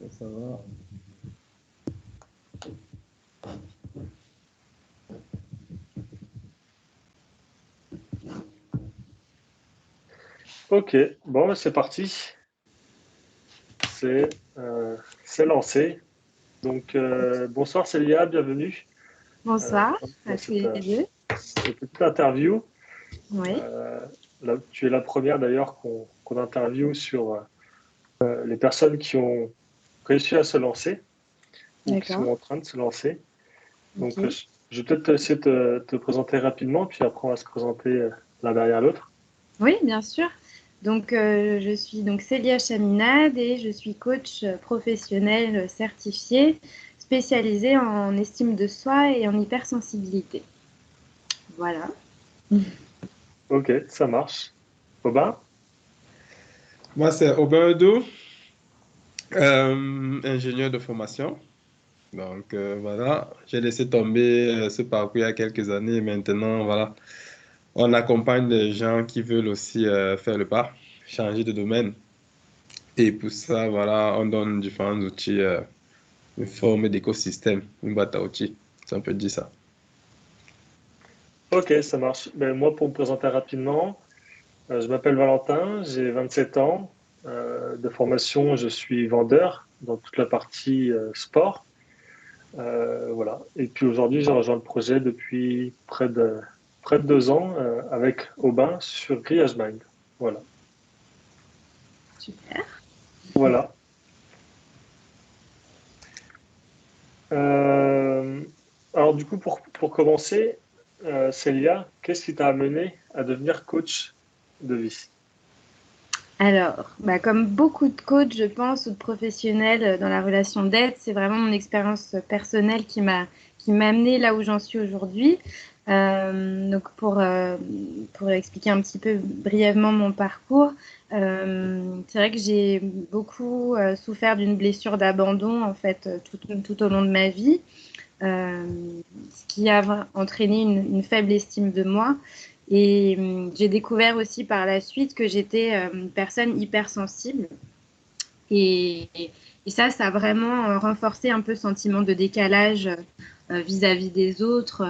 Ça va. Ok, bon, c'est parti. C'est c'est lancé. Donc, bonsoir Célia, bienvenue Bonsoir dans à tous les deux. cette petite interview. Oui, Euh, Tu es la première d'ailleurs qu'on interviewe sur les personnes qui ont réussi à se lancer ou qui sont d'accord. en train de se lancer. Donc, Ok. je vais peut-être te laisser te présenter rapidement, puis après on va se présenter l'un derrière l'autre. Oui, bien sûr. Donc, je suis donc Célia Chaminade et je suis coach professionnel certifié spécialisée en estime de soi et en hypersensibilité. Voilà. Ok, ça marche. Aubin? Moi, c'est Oberdo, ingénieur de formation. Donc, voilà, j'ai laissé tomber ce parcours il y a quelques années. Maintenant, voilà, on accompagne les gens qui veulent aussi faire le pas, changer de domaine. Et pour ça, voilà, on donne différents outils, une forme d'écosystème, une boîte à outils. Ça, on peut dire ça. Ok, ça marche. Ben, moi, pour me présenter rapidement, je m'appelle Valentin, j'ai 27 ans. De formation, je suis vendeur dans toute la partie sport. Voilà. Et puis aujourd'hui, j'ai rejoint le projet depuis près de 2 ans avec Aubin sur Grillage Mind. Voilà. Super. Voilà. Euh, alors du coup, pour commencer, Célia, qu'est-ce qui t'a amené à devenir coach de vie? Alors, comme beaucoup de coachs, je pense, ou de professionnels dans la relation d'aide, c'est vraiment mon expérience personnelle qui m'a amenée là où j'en suis aujourd'hui. Donc, pour expliquer un petit peu brièvement mon parcours, c'est vrai que j'ai beaucoup souffert d'une blessure d'abandon en fait tout au long de ma vie, euh, ce qui a entraîné une faible estime de moi. Et j'ai découvert aussi par la suite que j'étais une personne hypersensible. Et ça a vraiment renforcé un peu le sentiment de décalage vis-à-vis des autres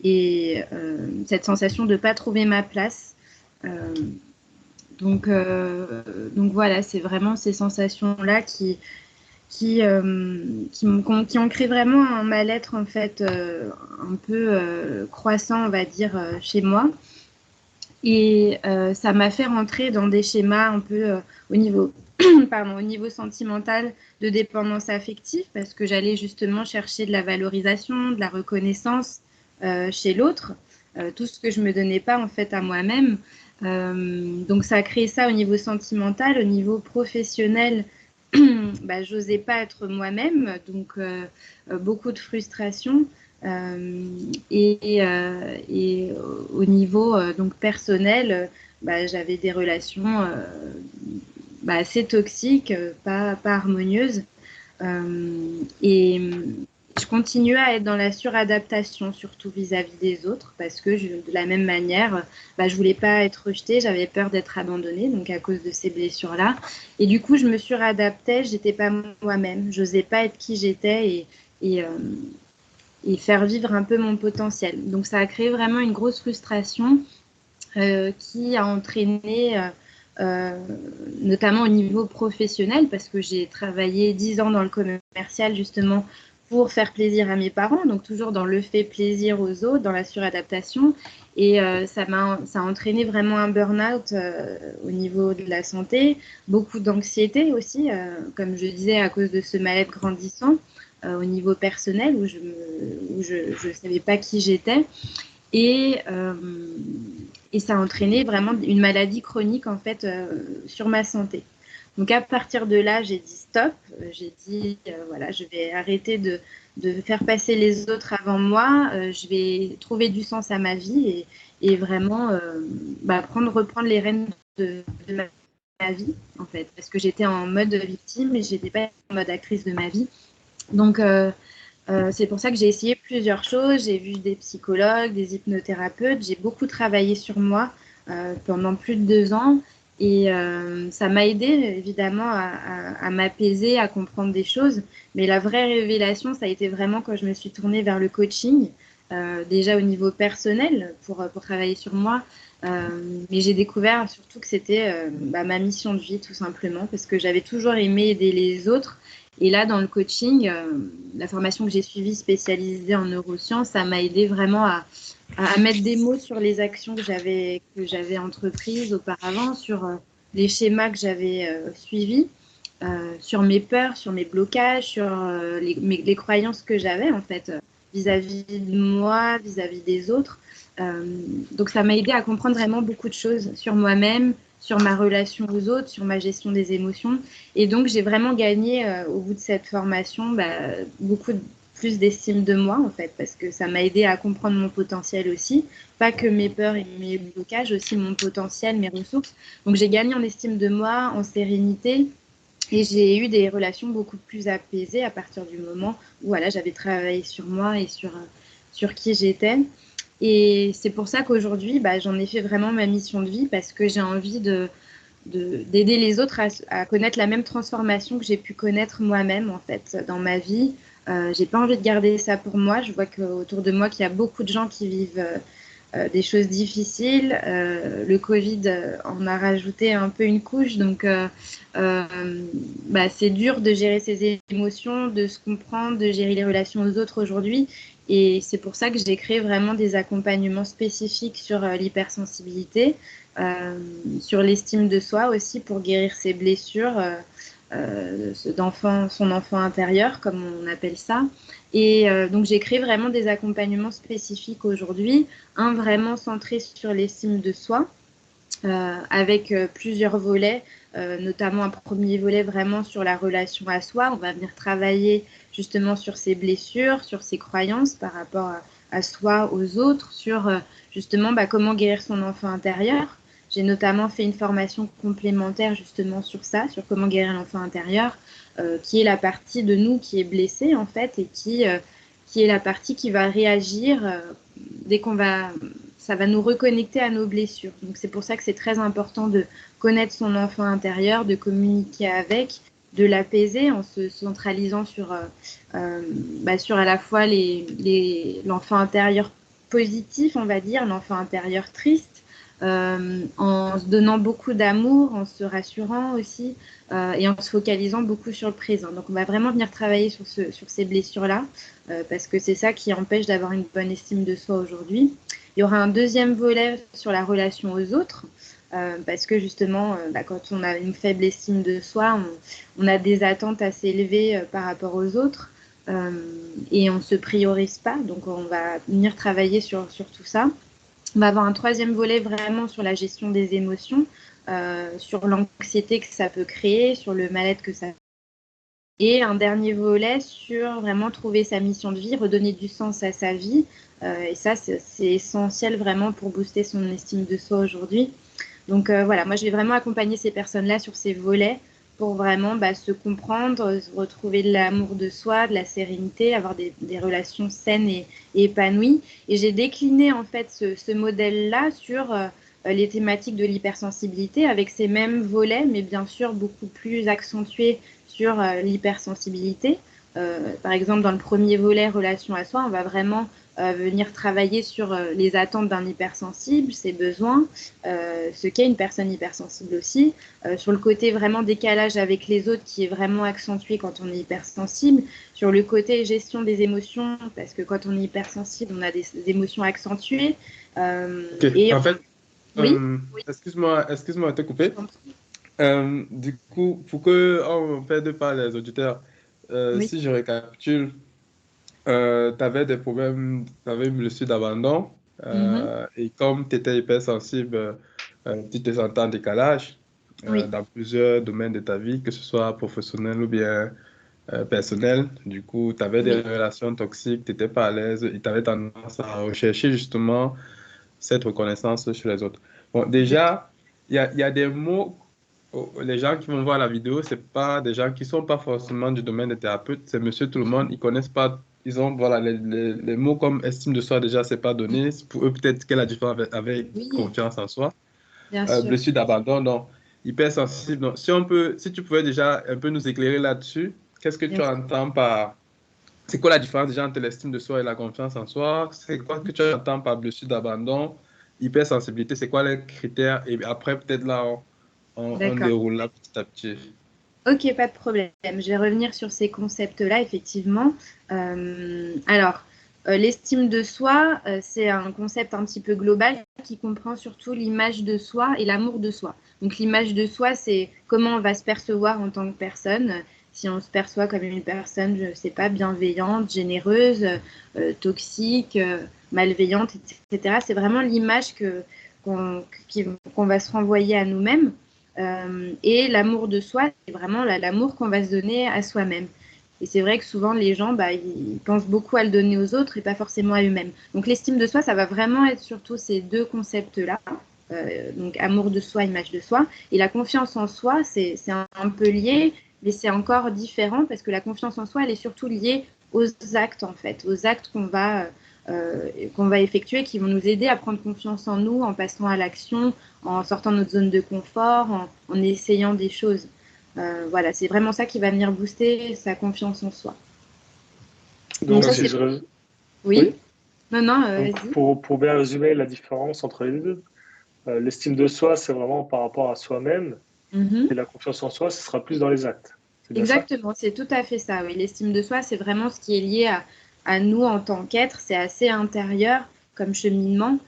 cette sensation de ne pas trouver ma place. Euh, donc voilà, c'est vraiment ces sensations-là qui ont créé vraiment un mal-être en fait un peu croissant, on va dire, chez moi. Et ça m'a fait rentrer dans des schémas un peu au niveau, pardon, au niveau sentimental de dépendance affective parce que j'allais justement chercher de la valorisation, de la reconnaissance chez l'autre, tout ce que je me donnais pas en fait à moi-même. Donc ça a créé ça au niveau sentimental, au niveau professionnel. J'osais pas être moi-même, donc beaucoup de frustration. Et au niveau donc personnel, j'avais des relations assez toxiques, pas harmonieuses. Et je continuais à être dans la suradaptation, surtout vis-à-vis des autres, parce que de la même manière, je voulais pas être rejetée, j'avais peur d'être abandonnée, donc à cause de ces blessures-là. Et du coup, je me suradaptais, j'étais pas moi-même, j'osais pas être qui j'étais et, euh, et faire vivre un peu mon potentiel. Donc ça a créé vraiment une grosse frustration qui a entraîné, euh, notamment au niveau professionnel, parce que j'ai travaillé 10 ans dans le commercial justement pour faire plaisir à mes parents, donc toujours dans le fait plaisir aux autres, dans la suradaptation. Et ça a entraîné vraiment un burn-out au niveau de la santé, beaucoup d'anxiété aussi, comme je disais, à cause de ce mal-être grandissant au niveau personnel, où je savais pas qui j'étais. Et, euh, et ça a entraîné vraiment une maladie chronique en fait sur ma santé. Donc à partir de là, j'ai dit stop. J'ai dit voilà, je vais arrêter de faire passer les autres avant moi. Je vais trouver du sens à ma vie et vraiment reprendre les rênes de ma vie en fait, parce que j'étais en mode victime et j'étais pas en mode actrice de ma vie. Donc c'est pour ça que j'ai essayé plusieurs choses. J'ai vu des psychologues, des hypnothérapeutes. J'ai beaucoup travaillé sur moi pendant plus de 2 ans. Et ça m'a aidé évidemment à m'apaiser, à comprendre des choses. Mais la vraie révélation, ça a été vraiment quand je me suis tournée vers le coaching, déjà au niveau personnel pour travailler sur moi. Mais j'ai découvert surtout que c'était ma mission de vie tout simplement parce que j'avais toujours aimé aider les autres. Et là, dans le coaching, la formation que j'ai suivie spécialisée en neurosciences, ça m'a aidé vraiment à mettre des mots sur les actions que j'avais entreprises auparavant, sur les schémas que j'avais suivis, sur mes peurs, sur mes blocages, sur les croyances que j'avais en fait vis-à-vis de moi, vis-à-vis des autres. Donc ça m'a aidé à comprendre vraiment beaucoup de choses sur moi-même, sur ma relation aux autres, sur ma gestion des émotions. Et donc j'ai vraiment gagné au bout de cette formation beaucoup plus d'estime de moi en fait, parce que ça m'a aidé à comprendre mon potentiel aussi, pas que mes peurs et mes blocages, aussi mon potentiel, mes ressources. Donc j'ai gagné en estime de moi, en sérénité. Et j'ai eu des relations beaucoup plus apaisées à partir du moment où voilà, j'avais travaillé sur moi et sur qui j'étais. Et c'est pour ça qu'aujourd'hui, j'en ai fait vraiment ma mission de vie parce que j'ai envie d'aider les autres à connaître la même transformation que j'ai pu connaître moi-même en fait dans ma vie. J'ai pas envie de garder ça pour moi. Je vois qu'autour de moi qu'il y a beaucoup de gens qui vivent des choses difficiles. Le Covid en a rajouté un peu une couche, donc c'est dur de gérer ses émotions, de se comprendre, de gérer les relations aux autres aujourd'hui. Et c'est pour ça que j'ai créé vraiment des accompagnements spécifiques sur l'hypersensibilité, sur l'estime de soi aussi pour guérir ses blessures. Son enfant intérieur, comme on appelle ça. Et donc, j'ai créé vraiment des accompagnements spécifiques aujourd'hui, un vraiment centré sur l'estime de soi, avec plusieurs volets, notamment un premier volet vraiment sur la relation à soi. On va venir travailler justement sur ses blessures, sur ses croyances par rapport à soi, aux autres, sur justement comment guérir son enfant intérieur. J'ai notamment fait une formation complémentaire justement sur ça, sur comment guérir l'enfant intérieur, qui est la partie de nous qui est blessée en fait et qui est la partie qui va réagir dès ça va nous reconnecter à nos blessures. Donc c'est pour ça que c'est très important de connaître son enfant intérieur, de communiquer avec, de l'apaiser en se centralisant sur à la fois l'enfant intérieur positif, on va dire, l'enfant intérieur triste, en se donnant beaucoup d'amour, en se rassurant aussi et en se focalisant beaucoup sur le présent. Donc on va vraiment venir travailler sur ces blessures-là parce que c'est ça qui empêche d'avoir une bonne estime de soi aujourd'hui. Il y aura un deuxième volet sur la relation aux autres parce que justement, quand on a une faible estime de soi, on a des attentes assez élevées par rapport aux autres et on ne se priorise pas. Donc on va venir travailler sur tout ça. On va avoir un troisième volet vraiment sur la gestion des émotions, sur l'anxiété que ça peut créer, sur le mal-être que ça peut. Et un dernier volet sur vraiment trouver sa mission de vie, redonner du sens à sa vie. Et ça, c'est essentiel vraiment pour booster son estime de soi aujourd'hui. Donc voilà, moi je vais vraiment accompagner ces personnes-là sur ces volets pour vraiment se comprendre, retrouver de l'amour de soi, de la sérénité, avoir des relations saines et épanouies. Et j'ai décliné en fait ce modèle-là sur les thématiques de l'hypersensibilité avec ces mêmes volets, mais bien sûr beaucoup plus accentués sur l'hypersensibilité. Par exemple, dans le premier volet, relation à soi, on va vraiment venir travailler sur les attentes d'un hypersensible, ses besoins, ce qu'est une personne hypersensible aussi, sur le côté vraiment décalage avec les autres qui est vraiment accentué quand on est hypersensible, sur le côté gestion des émotions, parce que quand on est hypersensible, on a des émotions accentuées. Et en fait, oui, excuse-moi de te couper. Du coup, pour qu'on ne perde pas les auditeurs, oui. si je récapitule, tu avais des problèmes, tu avais une blessure d'abandon, et comme tu étais hypersensible, tu te sentais en décalage Oui. dans plusieurs domaines de ta vie, que ce soit professionnel ou bien personnel. Du coup, tu avais des Oui. relations toxiques, tu n'étais pas à l'aise et tu avais tendance à rechercher justement cette reconnaissance chez les autres. Bon, déjà, il y a des mots, les gens qui vont voir la vidéo, c'est pas des gens qui sont pas forcément du domaine des thérapeutes, c'est monsieur tout le monde, ils connaissent pas, ils ont, voilà, les mots comme estime de soi, déjà, c'est pas donné. Pour eux, peut-être quelle est la différence avec Oui, confiance en soi. bien sûr. Blessure d'abandon, donc. hypersensible. Donc, si tu pouvais déjà un peu nous éclairer là-dessus, qu'est-ce que tu entends par... C'est quoi la différence déjà entre l'estime de soi et la confiance en soi? C'est quoi que tu entends par blessure d'abandon, hypersensibilité? C'est quoi les critères? Et après, peut-être là, on D'accord. déroule là petit à petit. Ok, pas de problème. Je vais revenir sur ces concepts-là, effectivement. Alors, l'estime de soi, c'est un concept un petit peu global qui comprend surtout l'image de soi et l'amour de soi. Donc, l'image de soi, c'est comment on va se percevoir en tant que personne. Si on se perçoit comme une personne, je ne sais pas, bienveillante, généreuse, toxique, malveillante, etc. C'est vraiment l'image qu'on va se renvoyer à nous-mêmes. Et l'amour de soi, c'est vraiment l'amour qu'on va se donner à soi-même. Et c'est vrai que souvent, les gens, ils pensent beaucoup à le donner aux autres et pas forcément à eux-mêmes. Donc l'estime de soi, ça va vraiment être surtout ces deux concepts-là. Donc amour de soi, image de soi. Et la confiance en soi, c'est un peu lié, mais c'est encore différent parce que la confiance en soi, elle est surtout liée aux actes, en fait, aux actes qu'on va effectuer, qui vont nous aider à prendre confiance en nous, en passant à l'action, en sortant de notre zone de confort, en essayant des choses. Voilà, c'est vraiment ça qui va venir booster sa confiance en soi. Donc, ça, si c'est... je... re- Oui. Oui. Non, non, Donc, vas-y. pour bien résumer la différence entre les deux, l'estime de soi, c'est vraiment par rapport à soi-même, et Mhm. la confiance en soi, ce sera plus dans les actes. C'est bien ça? Exactement, c'est tout à fait ça. Oui, l'estime de soi, c'est vraiment ce qui est lié à nous en tant qu'être. C'est assez intérieur comme cheminement.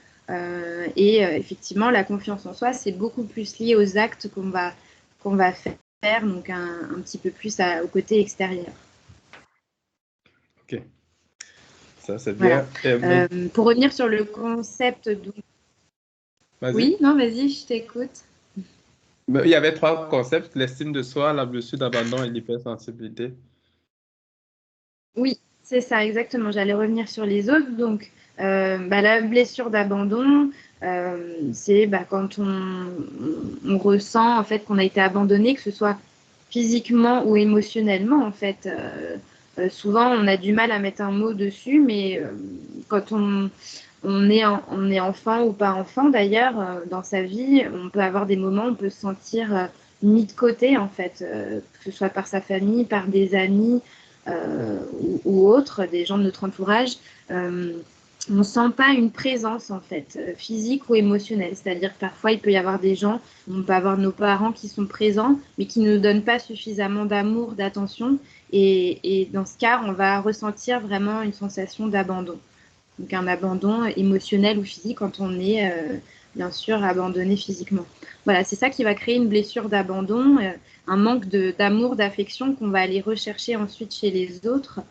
Et effectivement, la confiance en soi, c'est beaucoup plus lié aux actes qu'on va faire, donc un petit peu plus au côté extérieur. Ok, ça c'est Voilà. bien. Mais Pour revenir sur le concept, vas-y. oui, non, vas-y, je t'écoute. Mais il y avait trois concepts, l'estime de soi, la blessure d'abandon et l'hypersensibilité. Oui, c'est ça, exactement. J'allais revenir sur les autres. Donc, la blessure d'abandon, c'est quand on ressent en fait qu'on a été abandonné, que ce soit physiquement ou émotionnellement. En fait, souvent on a du mal à mettre un mot dessus, mais quand on est enfant ou pas enfant d'ailleurs, dans sa vie, on peut avoir des moments où on peut se sentir mis de côté en fait, que ce soit par sa famille, par des amis ou autres, des gens de notre entourage. Euh, on ne sent pas une présence en fait, physique ou émotionnelle. C'est-à-dire que parfois il peut y avoir des gens, on peut avoir nos parents qui sont présents, mais qui ne nous donnent pas suffisamment d'amour, d'attention. Et dans ce cas, on va ressentir vraiment une sensation d'abandon. Donc un abandon émotionnel ou physique quand on est bien sûr abandonné physiquement. Voilà, c'est ça qui va créer une blessure d'abandon, un manque d'amour, d'affection qu'on va aller rechercher ensuite chez les autres,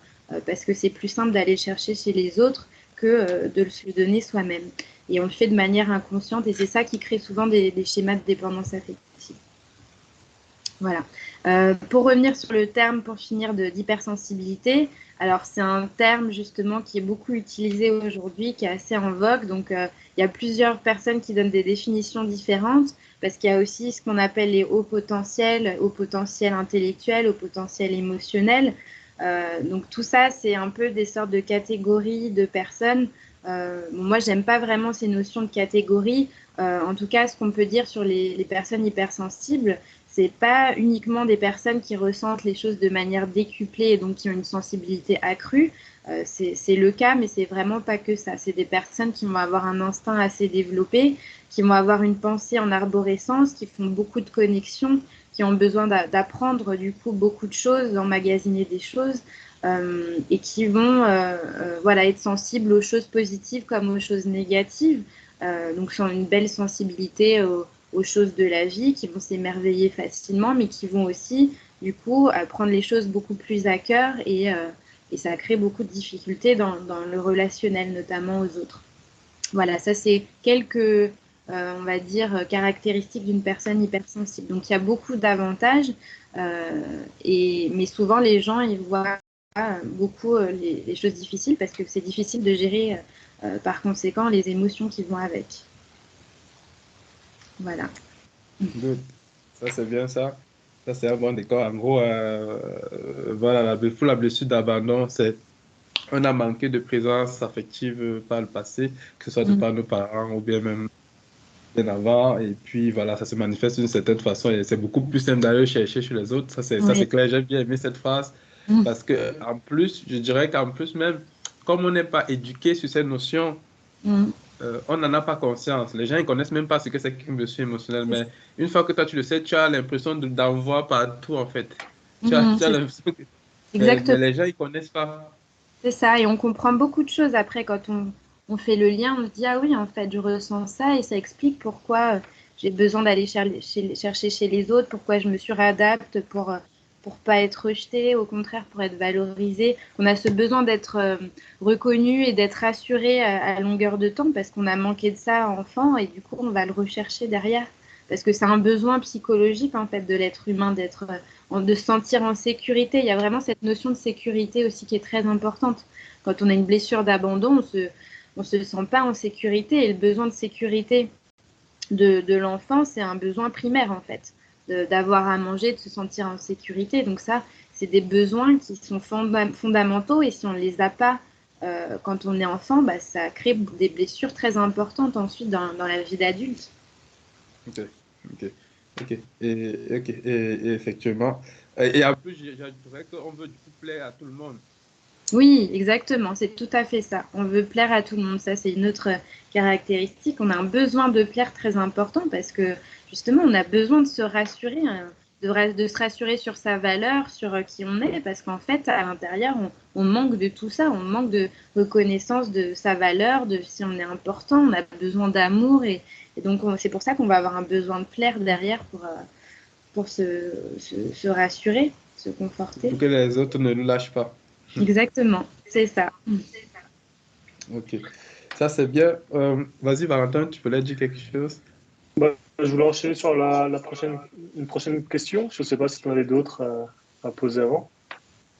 parce que c'est plus simple d'aller chercher chez les autres que de se le donner soi-même. Et on le fait de manière inconsciente et c'est ça qui crée souvent des schémas de dépendance affective. Voilà. Pour revenir sur le terme, pour finir, d'hypersensibilité, alors c'est un terme justement qui est beaucoup utilisé aujourd'hui, qui est assez en vogue. Donc il y a plusieurs personnes qui donnent des définitions différentes, parce qu'il y a aussi ce qu'on appelle les hauts potentiels intellectuels, hauts potentiels émotionnels. Donc tout ça, c'est un peu des sortes de catégories de personnes. Moi, j'aime pas vraiment ces notions de catégories. En tout cas, ce qu'on peut dire sur les personnes hypersensibles, c'est pas uniquement des personnes qui ressentent les choses de manière décuplée et donc qui ont une sensibilité accrue. C'est le cas, mais c'est vraiment pas que ça. C'est des personnes qui vont avoir un instinct assez développé, qui vont avoir une pensée en arborescence, qui font beaucoup de connexions, qui ont besoin d'apprendre du coup beaucoup de choses, d'emmagasiner des choses, et qui vont voilà, être sensibles aux choses positives comme aux choses négatives. Donc, qui ont une belle sensibilité aux choses de la vie, qui vont s'émerveiller facilement, mais qui vont aussi, du coup, prendre les choses beaucoup plus à cœur et ça crée beaucoup de difficultés dans le relationnel, notamment aux autres. Voilà, ça c'est quelques, on va dire, caractéristiques d'une personne hypersensible. Donc il y a beaucoup d'avantages, mais souvent les gens ils voient beaucoup les choses difficiles parce que c'est difficile de gérer par conséquent les émotions qui vont avec. Voilà. Good. Ça, c'est bien ça. Ça, c'est un bon décor. En gros, voilà, pour la blessure d'abandon, c'est on a manqué de présence affective par le passé, que ce soit de Mm. par nos parents ou bien même avant, et puis voilà, ça se manifeste d'une certaine façon, et c'est beaucoup plus simple d'aller chercher chez les autres. Ça, c'est Oui. clair, j'ai bien aimé cette phrase, Mm. parce que en plus, je dirais qu'en plus même, comme on n'est pas éduqué sur ces notions, Mm. on n'en a pas conscience. Les gens ne connaissent même pas ce que c'est qu'une blessure émotionnelle, C'est ça. mais une fois que toi tu le sais, tu as l'impression d'en voir partout en fait. Mm. Tu as l'impression que... mais Exactement. les gens, ils connaissent pas. C'est ça, et on comprend beaucoup de choses après quand on fait le lien, on se dit, ah oui, en fait, je ressens ça et ça explique pourquoi j'ai besoin d'aller chercher chez les autres, pourquoi je me suradapte pour pas être rejetée, au contraire, pour être valorisée. On a ce besoin d'être reconnu et d'être rassuré à longueur de temps parce qu'on a manqué de ça enfant et du coup, on va le rechercher derrière. Parce que c'est un besoin psychologique, en fait, de l'être humain, de se sentir en sécurité. Il y a vraiment cette notion de sécurité aussi qui est très importante. Quand on a une blessure d'abandon, on se sent pas en sécurité et le besoin de sécurité de l'enfant, c'est un besoin primaire en fait, d'avoir à manger, de se sentir en sécurité. Donc ça, c'est des besoins qui sont fondamentaux et si on ne les a pas quand on est enfant, bah, ça crée des blessures très importantes ensuite dans la vie d'adulte. Ok, ok, ok. Et effectivement. Et en plus, j'ajouterais qu'on veut du coup plaire à tout le monde. Oui, exactement, c'est tout à fait ça. On veut plaire à tout le monde, ça c'est une autre caractéristique. On a un besoin de plaire très important parce que justement, on a besoin de se rassurer, hein, de se rassurer sur sa valeur, sur qui on est, parce qu'en fait, à l'intérieur, on manque de tout ça, on manque de reconnaissance de sa valeur, de si on est important, on a besoin d'amour et donc c'est pour ça qu'on va avoir un besoin de plaire derrière pour se rassurer, se conforter. Pour que les autres ne nous lâchent pas. Exactement, c'est ça. Ok. Ça, c'est bien. Vas-y, Valentin, tu peux leur dire quelque chose? Bah, je voulais enchaîner sur une prochaine question. Je ne sais pas si tu en avais d'autres à poser avant.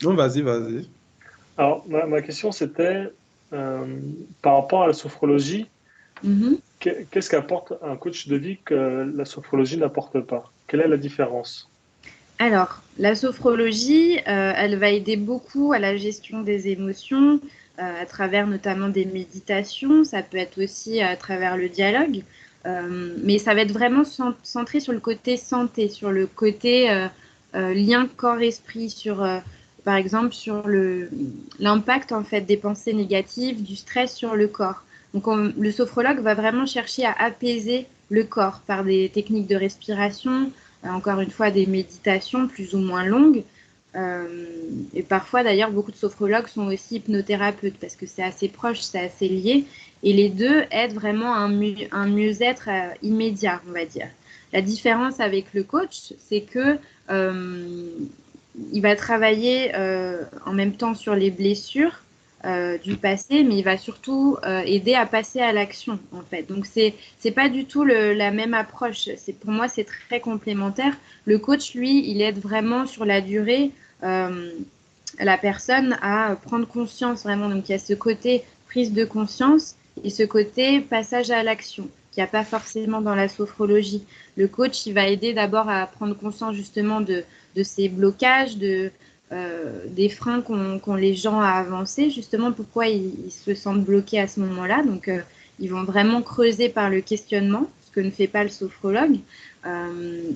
Non, vas-y, vas-y. Alors, ma question, c'était euh, par rapport à la sophrologie, Mhm. qu'est-ce qu'apporte un coach de vie que la sophrologie n'apporte pas? Quelle est la différence? Alors, la sophrologie, elle va aider beaucoup à la gestion des émotions, à travers notamment des méditations. Ça peut être aussi à travers le dialogue, mais ça va être vraiment centré sur le côté santé, sur le côté lien corps-esprit, sur, par exemple, sur l'impact en fait des pensées négatives, du stress sur le corps. Donc, le sophrologue va vraiment chercher à apaiser le corps par des techniques de respiration encore une fois des méditations plus ou moins longues. Euh, et parfois, d'ailleurs, beaucoup de sophrologues sont aussi hypnothérapeutes parce que c'est assez proche, c'est assez lié. Et les deux aident vraiment à un mieux-être immédiat, on va dire. La différence avec le coach, c'est que il va travailler en même temps sur les blessures du passé, mais il va surtout aider à passer à l'action, en fait. Donc, c'est pas du tout la même approche. Pour moi, c'est très complémentaire. Le coach, lui, il aide vraiment sur la durée euh, la personne à prendre conscience vraiment. Donc, il y a ce côté prise de conscience et ce côté passage à l'action qu'il n'y a pas forcément dans la sophrologie. Le coach, il va aider d'abord à prendre conscience justement de ces blocages, des freins qu'ont les gens à avancer, justement pourquoi ils se sentent bloqués à ce moment-là. Donc, ils vont vraiment creuser par le questionnement, ce que ne fait pas le sophrologue.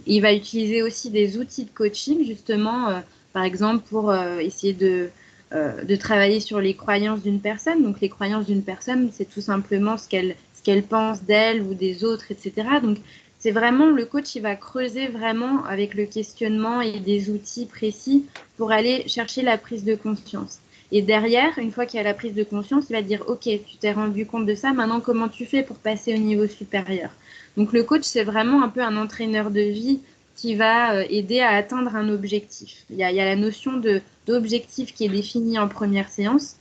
Il va utiliser aussi des outils de coaching, justement, par exemple, pour essayer de travailler sur les croyances d'une personne. Donc, les croyances d'une personne, c'est tout simplement ce qu'elle pense d'elle ou des autres, etc. Donc, c'est vraiment le coach, il va creuser vraiment avec le questionnement et des outils précis pour aller chercher la prise de conscience. Et derrière, une fois qu'il y a la prise de conscience, il va dire, OK, tu t'es rendu compte de ça, maintenant comment tu fais pour passer au niveau supérieur? Donc le coach, c'est vraiment un peu un entraîneur de vie qui va aider à atteindre un objectif. Il y a la notion d'objectif qui est définie en première séance.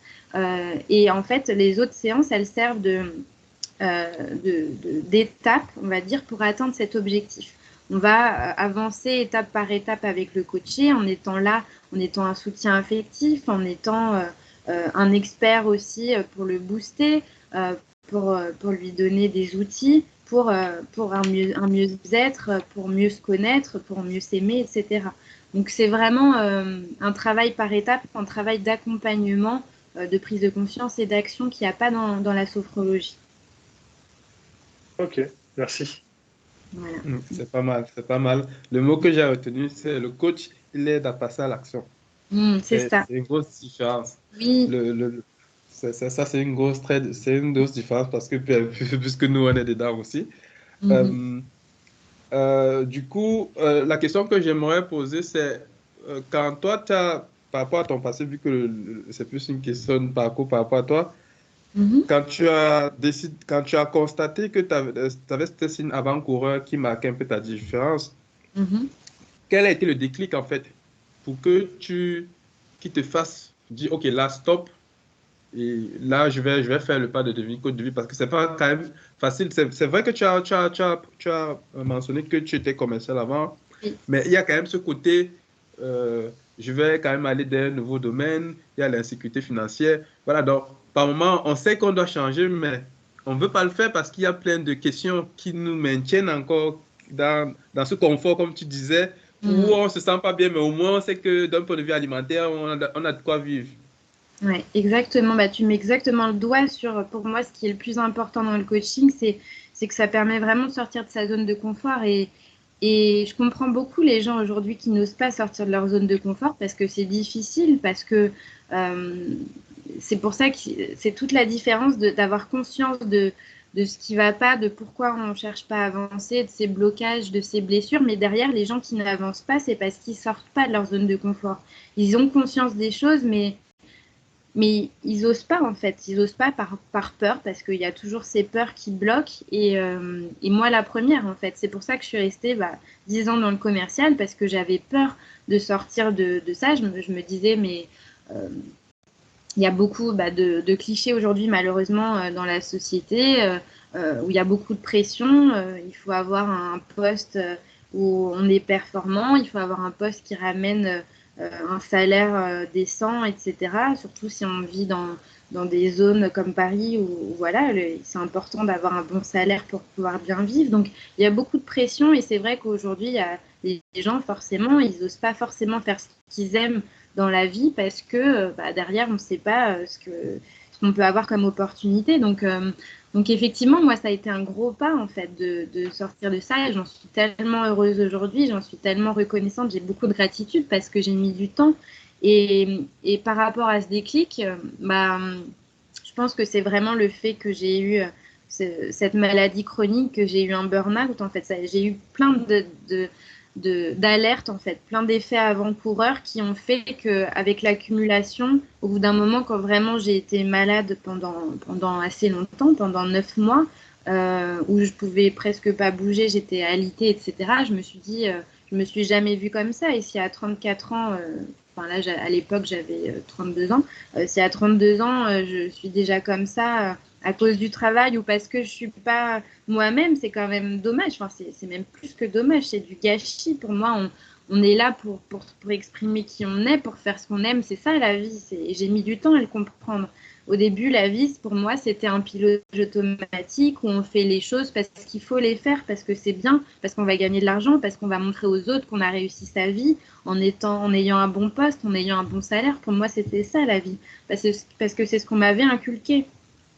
Et en fait, les autres séances, elles servent d'étape, on va dire, pour atteindre cet objectif. On va avancer étape par étape avec le coaché en étant là, en étant un soutien affectif, en étant un expert aussi pour le booster, euh, pour lui donner des outils, pour un mieux-être, pour mieux se connaître, pour mieux s'aimer, etc. Donc c'est vraiment un travail par étape, un travail d'accompagnement, de prise de conscience et d'action qu'il n'y a pas dans la sophrologie. Ok, merci. Voilà. C'est pas mal, c'est pas mal. Le mot que j'ai retenu, c'est le coach, il aide à passer à l'action. C'est ça. C'est une grosse différence. Oui. Ça, c'est une c'est une grosse différence parce que puisque nous, on est dedans aussi. Mhm. Euh, du coup, la question que j'aimerais poser, c'est quand toi, par rapport à ton passé, vu que c'est plus une question de parcours par rapport à toi, Mhm. quand tu as constaté que tu avais ce signe avant-coureur qui marquait un peu ta différence, Mhm. quel a été le déclic en fait pour que qui te fasse dire, OK, là, stop, et là, je vais faire le pas de devenir coach de vie parce que c'est pas quand même facile. C'est vrai que tu as mentionné que tu étais commercial avant, Oui. mais il y a quand même ce côté, je vais quand même aller dans un nouveau domaine, il y a l'insécurité financière. Voilà, donc par moment, on sait qu'on doit changer, mais on ne veut pas le faire parce qu'il y a plein de questions qui nous maintiennent encore dans ce confort, comme tu disais, où Mhm. on ne se sent pas bien, mais au moins on sait que d'un point de vue alimentaire, on a de quoi vivre. Ouais, exactement. Bah, tu mets exactement le doigt sur, pour moi, ce qui est le plus important dans le coaching, c'est que ça permet vraiment de sortir de sa zone de confort. Et je comprends beaucoup les gens aujourd'hui qui n'osent pas sortir de leur zone de confort parce que c'est difficile, parce que euh, c'est pour ça que c'est toute la différence d'avoir conscience de ce qui va pas, de pourquoi on ne cherche pas à avancer, de ces blocages, de ces blessures. Mais derrière, les gens qui n'avancent pas, c'est parce qu'ils sortent pas de leur zone de confort. Ils ont conscience des choses, mais ils osent pas en fait, ils osent pas par peur parce qu'il y a toujours ces peurs qui bloquent et moi la première en fait, c'est pour ça que je suis restée 10 ans dans le commercial parce que j'avais peur de sortir de ça, je me disais mais euh, il y a beaucoup de clichés aujourd'hui malheureusement dans la société où il y a beaucoup de pression, il faut avoir un poste où on est performant, il faut avoir un poste qui ramène un salaire décent, etc. Surtout si on vit dans des zones comme Paris où voilà, c'est important d'avoir un bon salaire pour pouvoir bien vivre. Donc il y a beaucoup de pression et c'est vrai qu'aujourd'hui, il y a les gens forcément, ils n'osent pas forcément faire ce qu'ils aiment dans la vie parce que derrière, on ne sait pas ce qu'on peut avoir comme opportunité. Donc effectivement, moi, ça a été un gros pas en fait de sortir de ça et j'en suis tellement heureuse aujourd'hui, j'en suis tellement reconnaissante, j'ai beaucoup de gratitude parce que j'ai mis du temps. Et par rapport à ce déclic, je pense que c'est vraiment le fait que j'ai eu cette maladie chronique, que j'ai eu un burn-out. En fait, j'ai eu plein d'alertes, en fait, plein d'effets avant-coureurs qui ont fait qu'avec l'accumulation, au bout d'un moment, quand vraiment j'ai été malade pendant assez longtemps, pendant 9 mois, où je pouvais presque pas bouger, j'étais alitée, etc., je me suis dit, je me suis jamais vue comme ça. Et si à 34 ans, enfin là, à l'époque, j'avais 32 ans, si à 32 ans, je suis déjà comme ça à cause du travail ou parce que je suis pas moi-même, c'est quand même dommage. Enfin, c'est même plus que dommage, c'est du gâchis. Pour moi, on est là pour exprimer qui on est, pour faire ce qu'on aime. C'est ça la vie. J'ai mis du temps à le comprendre. Au début, la vie, pour moi, c'était un pilote automatique où on fait les choses parce qu'il faut les faire, parce que c'est bien, parce qu'on va gagner de l'argent, parce qu'on va montrer aux autres qu'on a réussi sa vie en ayant un bon poste, en ayant un bon salaire. Pour moi, c'était ça la vie. Parce que c'est ce qu'on m'avait inculqué.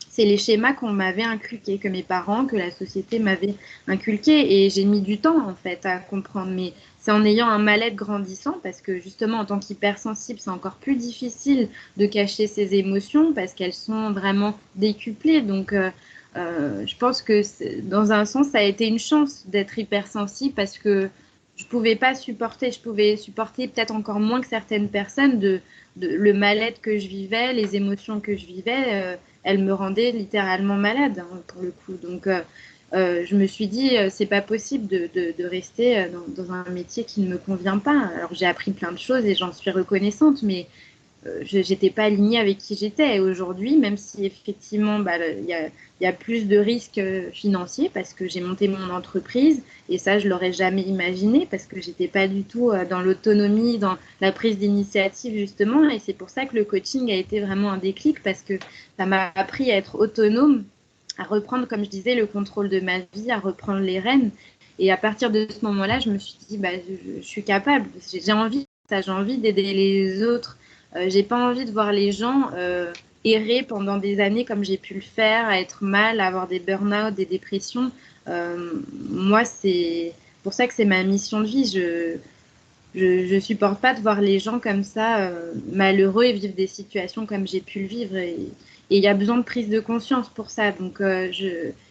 C'est les schémas qu'on m'avait inculqués, que mes parents, que la société m'avait inculqués. Et j'ai mis du temps, en fait, à comprendre. Mais c'est en ayant un mal-être grandissant, parce que justement, en tant qu'hypersensible, c'est encore plus difficile de cacher ses émotions, parce qu'elles sont vraiment décuplées. Donc, je pense que dans un sens, ça a été une chance d'être hypersensible, parce que je pouvais pas supporter, je pouvais supporter peut-être encore moins que certaines personnes le mal-être que je vivais, les émotions que je vivais. Elle me rendait littéralement malade hein, pour le coup. Donc, je me suis dit, c'est pas possible de rester dans un métier qui ne me convient pas. Alors, j'ai appris plein de choses et j'en suis reconnaissante, mais je n'étais pas alignée avec qui j'étais. Et aujourd'hui, même si effectivement, il y a plus de risques financiers parce que j'ai monté mon entreprise et ça, je l'aurais jamais imaginé parce que j'étais pas du tout dans l'autonomie, dans la prise d'initiative justement. Et c'est pour ça que le coaching a été vraiment un déclic parce que ça m'a appris à être autonome, à reprendre, comme je disais, le contrôle de ma vie, à reprendre les rênes. Et à partir de ce moment-là, je me suis dit, je suis capable, j'ai envie d'aider les autres. J'ai pas envie de voir les gens errer pendant des années comme j'ai pu le faire, à être mal, à avoir des burn-out, des dépressions. Moi, c'est pour ça que c'est ma mission de vie. Je supporte pas de voir les gens comme ça, malheureux et vivre des situations comme j'ai pu le vivre. Et il y a besoin de prise de conscience pour ça. Donc,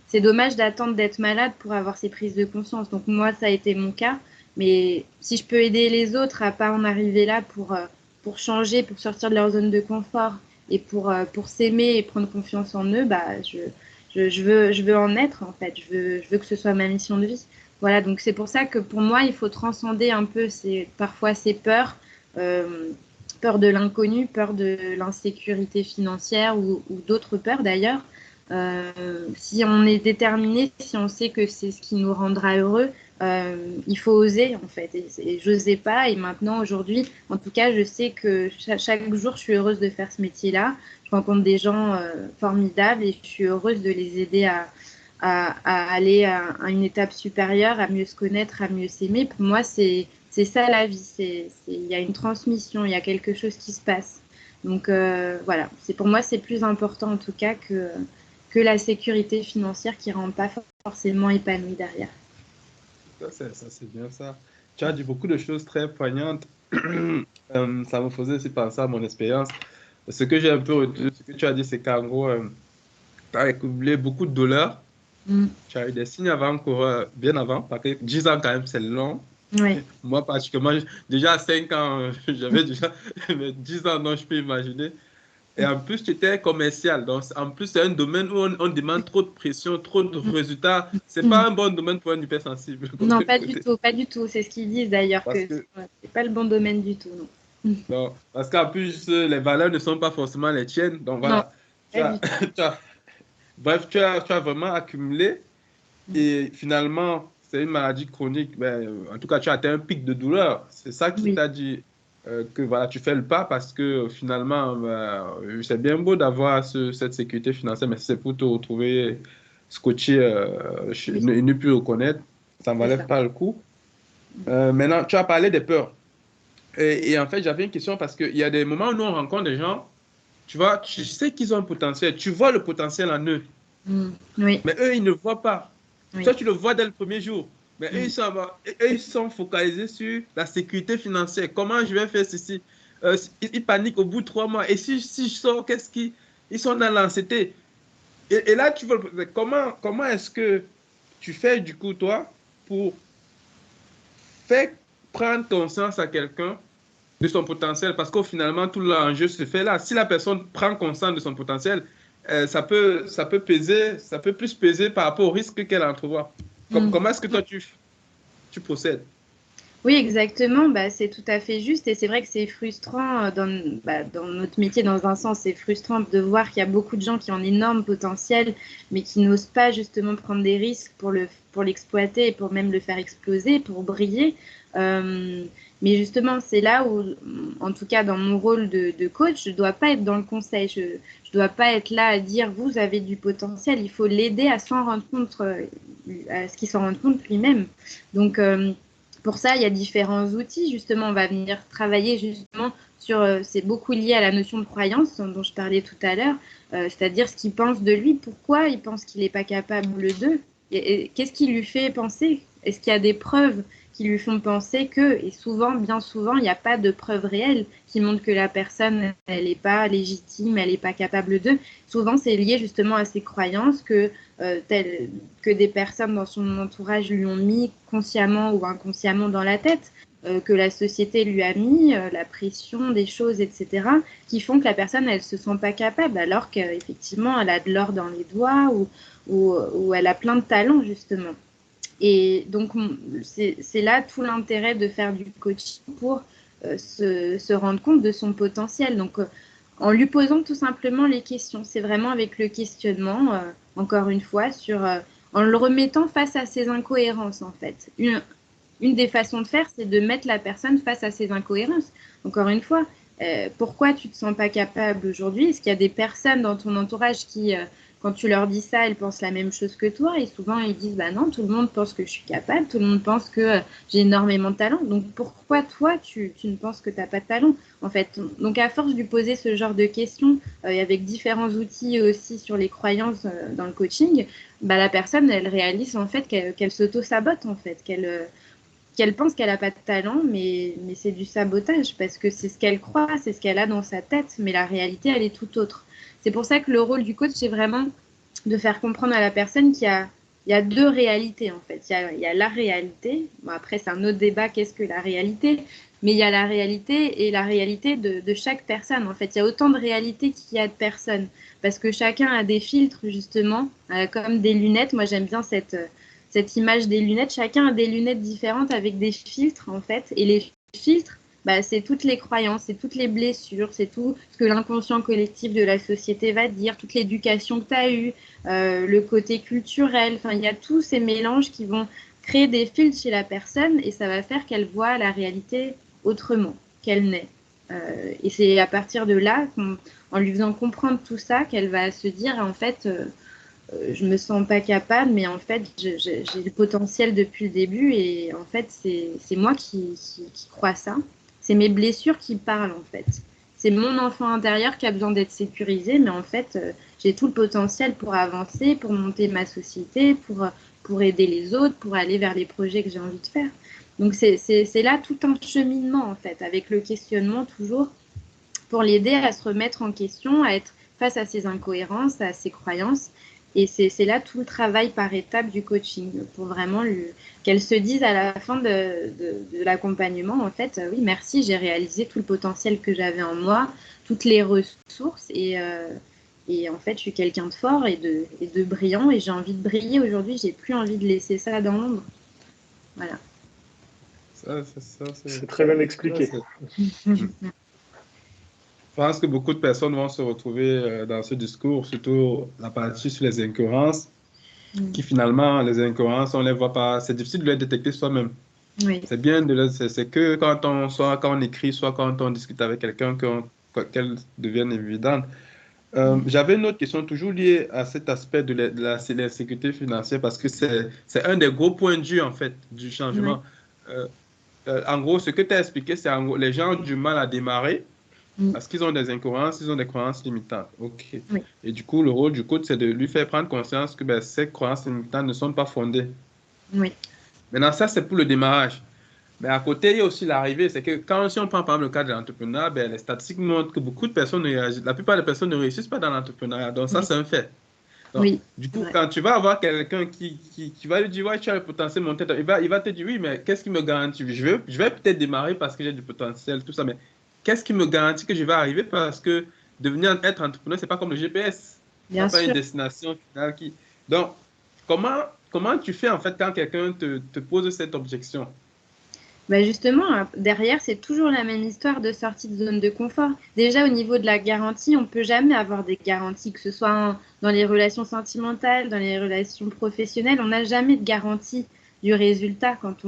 c'est dommage d'attendre d'être malade pour avoir ces prises de conscience. Donc, moi, ça a été mon cas. Mais si je peux aider les autres à pas en arriver là pour changer, pour sortir de leur zone de confort et pour s'aimer et prendre confiance en eux, bah, je veux en être, en fait. Je veux que ce soit ma mission de vie. Voilà, donc c'est pour ça que pour moi, il faut transcender un peu parfois ces peurs, peur de l'inconnu, peur de l'insécurité financière ou d'autres peurs d'ailleurs. Si on est déterminé, si on sait que c'est ce qui nous rendra heureux, il faut oser en fait. Et je n'osais pas. Et maintenant, aujourd'hui, en tout cas, je sais que chaque jour, je suis heureuse de faire ce métier-là. Je rencontre des gens formidables et je suis heureuse de les aider à aller à une étape supérieure, à mieux se connaître, à mieux s'aimer. Pour moi, c'est ça la vie. Il y a une transmission, il y a quelque chose qui se passe. Donc voilà, pour moi, c'est plus important en tout cas que la sécurité financière qui ne rend pas forcément épanouie derrière. Ça, c'est bien ça. Tu as dit beaucoup de choses très poignantes. Ça me faisait aussi penser à mon expérience. Ce que j'ai un peu retenu, ce que tu as dit, c'est qu'en gros, tu as accumulé beaucoup de douleurs. Tu as eu des signes avant-coureurs bien avant, parce que 10 ans quand même, c'est long. Ouais. Moi, particulièrement, déjà à 5 ans, j'avais déjà 10 ans, non, je peux imaginer. Et en plus, tu étais commercial. Donc, en plus, c'est un domaine où on demande trop de pression, trop de résultats. C'est pas un bon domaine pour un hypersensible. Non, pas du tout, pas du tout. C'est ce qu'ils disent d'ailleurs, que c'est pas le bon domaine du tout, non. Non, parce qu'en plus, les valeurs ne sont pas forcément les tiennes. Donc voilà, Non, bref, tu as vraiment accumulé. Et finalement, c'est une maladie chronique. Mais, en tout cas, tu as atteint un pic de douleur. C'est ça qui t'a dit que voilà, tu fais le pas parce que finalement, c'est bien beau d'avoir cette sécurité financière, mais si c'est pour te retrouver scotché et ne plus reconnaître, ça ne valait pas le coup. Maintenant, tu as parlé des peurs. Et en fait, j'avais une question parce qu'il y a des moments où nous, on rencontre des gens, tu vois, tu sais qu'ils ont un potentiel, tu vois le potentiel en eux, Oui. mais eux, ils ne voient pas. Oui. Toi, tu le vois dès le premier jour, mais eux, ils sont focalisés sur la sécurité financière. Comment je vais faire ceci? Ils paniquent au bout de 3 mois. Et si je sors, ils sont dans l'anxiété. Et là, tu veux, comment est-ce que tu fais, du coup, toi, pour faire prendre conscience à quelqu'un de son potentiel, parce qu'au finalement, tout l'enjeu se fait là. Si la personne prend conscience de son potentiel, ça peut peser, ça peut plus peser par rapport au risque qu'elle entrevoit. Comment est-ce que toi, tu procèdes? Oui, exactement. Bah, c'est tout à fait juste. Et c'est vrai que c'est frustrant dans notre métier, dans un sens, c'est frustrant de voir qu'il y a beaucoup de gens qui ont un énorme potentiel, mais qui n'osent pas justement prendre des risques pour l'exploiter et pour même le faire exploser, pour briller. Mais justement, c'est là où, en tout cas dans mon rôle de coach, je ne dois pas être dans le conseil. Je ne dois pas être là à dire, vous avez du potentiel. Il faut l'aider à s'en rendre compte, à ce qu'il s'en rende compte lui-même. Donc, pour ça, il y a différents outils. Justement, on va venir travailler justement sur, c'est beaucoup lié à la notion de croyance dont je parlais tout à l'heure, c'est-à-dire ce qu'il pense de lui, pourquoi il pense qu'il n'est pas capable d'eux, et qu'est-ce qui lui fait penser? Est-ce qu'il y a des preuves qui lui font penser que, et souvent, bien souvent, il n'y a pas de preuves réelles qui montrent que la personne, elle n'est pas légitime, elle n'est pas capable d'eux. Souvent, c'est lié justement à ses croyances que des personnes dans son entourage lui ont mis consciemment ou inconsciemment dans la tête, que la société lui a mis, la pression des choses, etc., qui font que la personne, elle ne se sent pas capable, alors qu'effectivement, elle a de l'or dans les doigts ou elle a plein de talents, justement. Et donc, c'est là tout l'intérêt de faire du coaching pour se rendre compte de son potentiel. Donc, en lui posant tout simplement les questions. C'est vraiment avec le questionnement, encore une fois, en le remettant face à ses incohérences, en fait. Une des façons de faire, c'est de mettre la personne face à ses incohérences. Encore une fois, pourquoi tu ne te sens pas capable aujourd'hui? Est-ce qu'il y a des personnes dans ton entourage qui quand tu leur dis ça, elles pensent la même chose que toi. Et souvent, ils disent, bah non, tout le monde pense que je suis capable, tout le monde pense que j'ai énormément de talent. Donc, pourquoi toi, tu ne penses que tu n'as pas de talent, en fait? Donc, à force de lui poser ce genre de questions, et avec différents outils aussi sur les croyances dans le coaching, bah, la personne, elle réalise en fait qu'elle s'auto-sabote, en fait, qu'elle pense qu'elle n'a pas de talent, mais c'est du sabotage, parce que c'est ce qu'elle croit, c'est ce qu'elle a dans sa tête, mais la réalité, elle est tout autre. C'est pour ça que le rôle du coach, c'est vraiment de faire comprendre à la personne il y a deux réalités, en fait. Il y a la réalité, bon, après c'est un autre débat, qu'est-ce que la réalité, mais il y a la réalité et la réalité de chaque personne, en fait. Il y a autant de réalités qu'il y a de personnes, parce que chacun a des filtres, justement, comme des lunettes. Moi, j'aime bien cette image des lunettes. Chacun a des lunettes différentes avec des filtres, en fait. Et les filtres, bah, c'est toutes les croyances, c'est toutes les blessures, c'est tout ce que l'inconscient collectif de la société va dire, toute l'éducation que tu as eue, le côté culturel. Enfin, il y a tous ces mélanges qui vont créer des filtres chez la personne et ça va faire qu'elle voit la réalité autrement, qu'elle n'est. Et c'est à partir de là, en lui faisant comprendre tout ça, qu'elle va se dire, en fait, je me sens pas capable, mais en fait, j'ai le potentiel depuis le début et en fait, c'est moi qui crois ça. C'est mes blessures qui parlent, en fait. C'est mon enfant intérieur qui a besoin d'être sécurisé, mais en fait, j'ai tout le potentiel pour avancer, pour monter ma société, pour aider les autres, pour aller vers les projets que j'ai envie de faire. Donc, c'est là tout un cheminement, en fait, avec le questionnement toujours, pour l'aider à se remettre en question, à être face à ses incohérences, à ses croyances. Et c'est là tout le travail par étapes du coaching, pour vraiment qu'elle se dise à la fin de l'accompagnement, en fait, oui, merci, j'ai réalisé tout le potentiel que j'avais en moi, toutes les ressources, et en fait, je suis quelqu'un de fort et de brillant, et j'ai envie de briller aujourd'hui, j'ai plus envie de laisser ça dans l'ombre. Voilà. C'est très bien expliqué. Je pense que beaucoup de personnes vont se retrouver dans ce discours, surtout la partie sur les incohérences, qui finalement, les incohérences, on ne les voit pas. C'est difficile de les détecter soi-même. Oui. C'est bien c'est que soit quand on écrit, soit quand on discute avec quelqu'un, qu'elles deviennent évidentes. J'avais une autre question toujours liée à cet aspect de la sécurité financière, parce que c'est un des gros points de vue, en fait, du changement. En gros, ce que tu as expliqué, c'est en gros, les gens ont du mal à démarrer. Parce qu'ils ont des incohérences, ils ont des croyances limitantes. OK. Oui. Et du coup, le rôle du coach, c'est de lui faire prendre conscience que ces croyances limitantes ne sont pas fondées. Oui. Maintenant, ça, c'est pour le démarrage. Mais à côté, il y a aussi l'arrivée. C'est que si on prend par exemple le cas de l'entrepreneuriat, les statistiques montrent que beaucoup de personnes la plupart des personnes ne réussissent pas dans l'entrepreneuriat. Donc, ça, c'est un fait. Donc, du coup, quand tu vas avoir quelqu'un qui va lui dire, ouais, tu as le potentiel, mon tête, il va te dire, oui, mais qu'est-ce qui me garantit? Je vais peut-être démarrer parce que j'ai du potentiel, tout ça, mais qu'est-ce qui me garantit que je vais arriver? Parce que être entrepreneur, c'est pas comme le GPS. Bien pas sûr. une destination finale qui. Donc, comment tu fais en fait quand quelqu'un te pose cette objection? Bah justement, derrière, c'est toujours la même histoire de sortie de zone de confort. Déjà, au niveau de la garantie, on ne peut jamais avoir des garanties, que ce soit dans les relations sentimentales, dans les relations professionnelles. On n'a jamais de garantie du résultat quand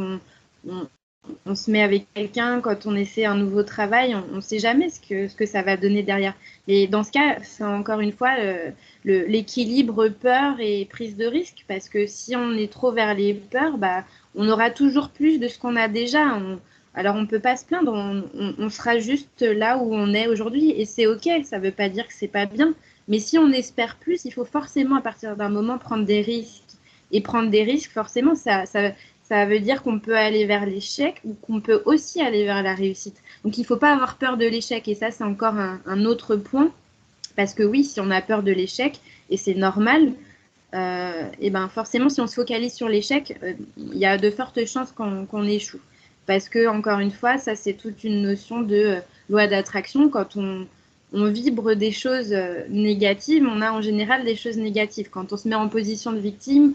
on se met avec quelqu'un, quand on essaie un nouveau travail, on ne sait jamais ce que ça va donner derrière. Et dans ce cas, c'est encore une fois l'équilibre peur et prise de risque, parce que si on est trop vers les peurs, bah, on aura toujours plus de ce qu'on a déjà. Alors on ne peut pas se plaindre, on sera juste là où on est aujourd'hui, et c'est OK, ça ne veut pas dire que c'est pas bien. Mais si on espère plus, il faut forcément à partir d'un moment prendre des risques. Et prendre des risques, forcément, ça veut dire qu'on peut aller vers l'échec ou qu'on peut aussi aller vers la réussite. Donc, il ne faut pas avoir peur de l'échec. Et ça, c'est encore un autre point. Parce que oui, si on a peur de l'échec, et c'est normal, et ben forcément, si on se focalise sur l'échec, il y a de fortes chances qu'on échoue. Parce que, encore une fois, ça, c'est toute une notion de loi d'attraction. Quand on vibre des choses négatives, on a en général des choses négatives. Quand on se met en position de victime,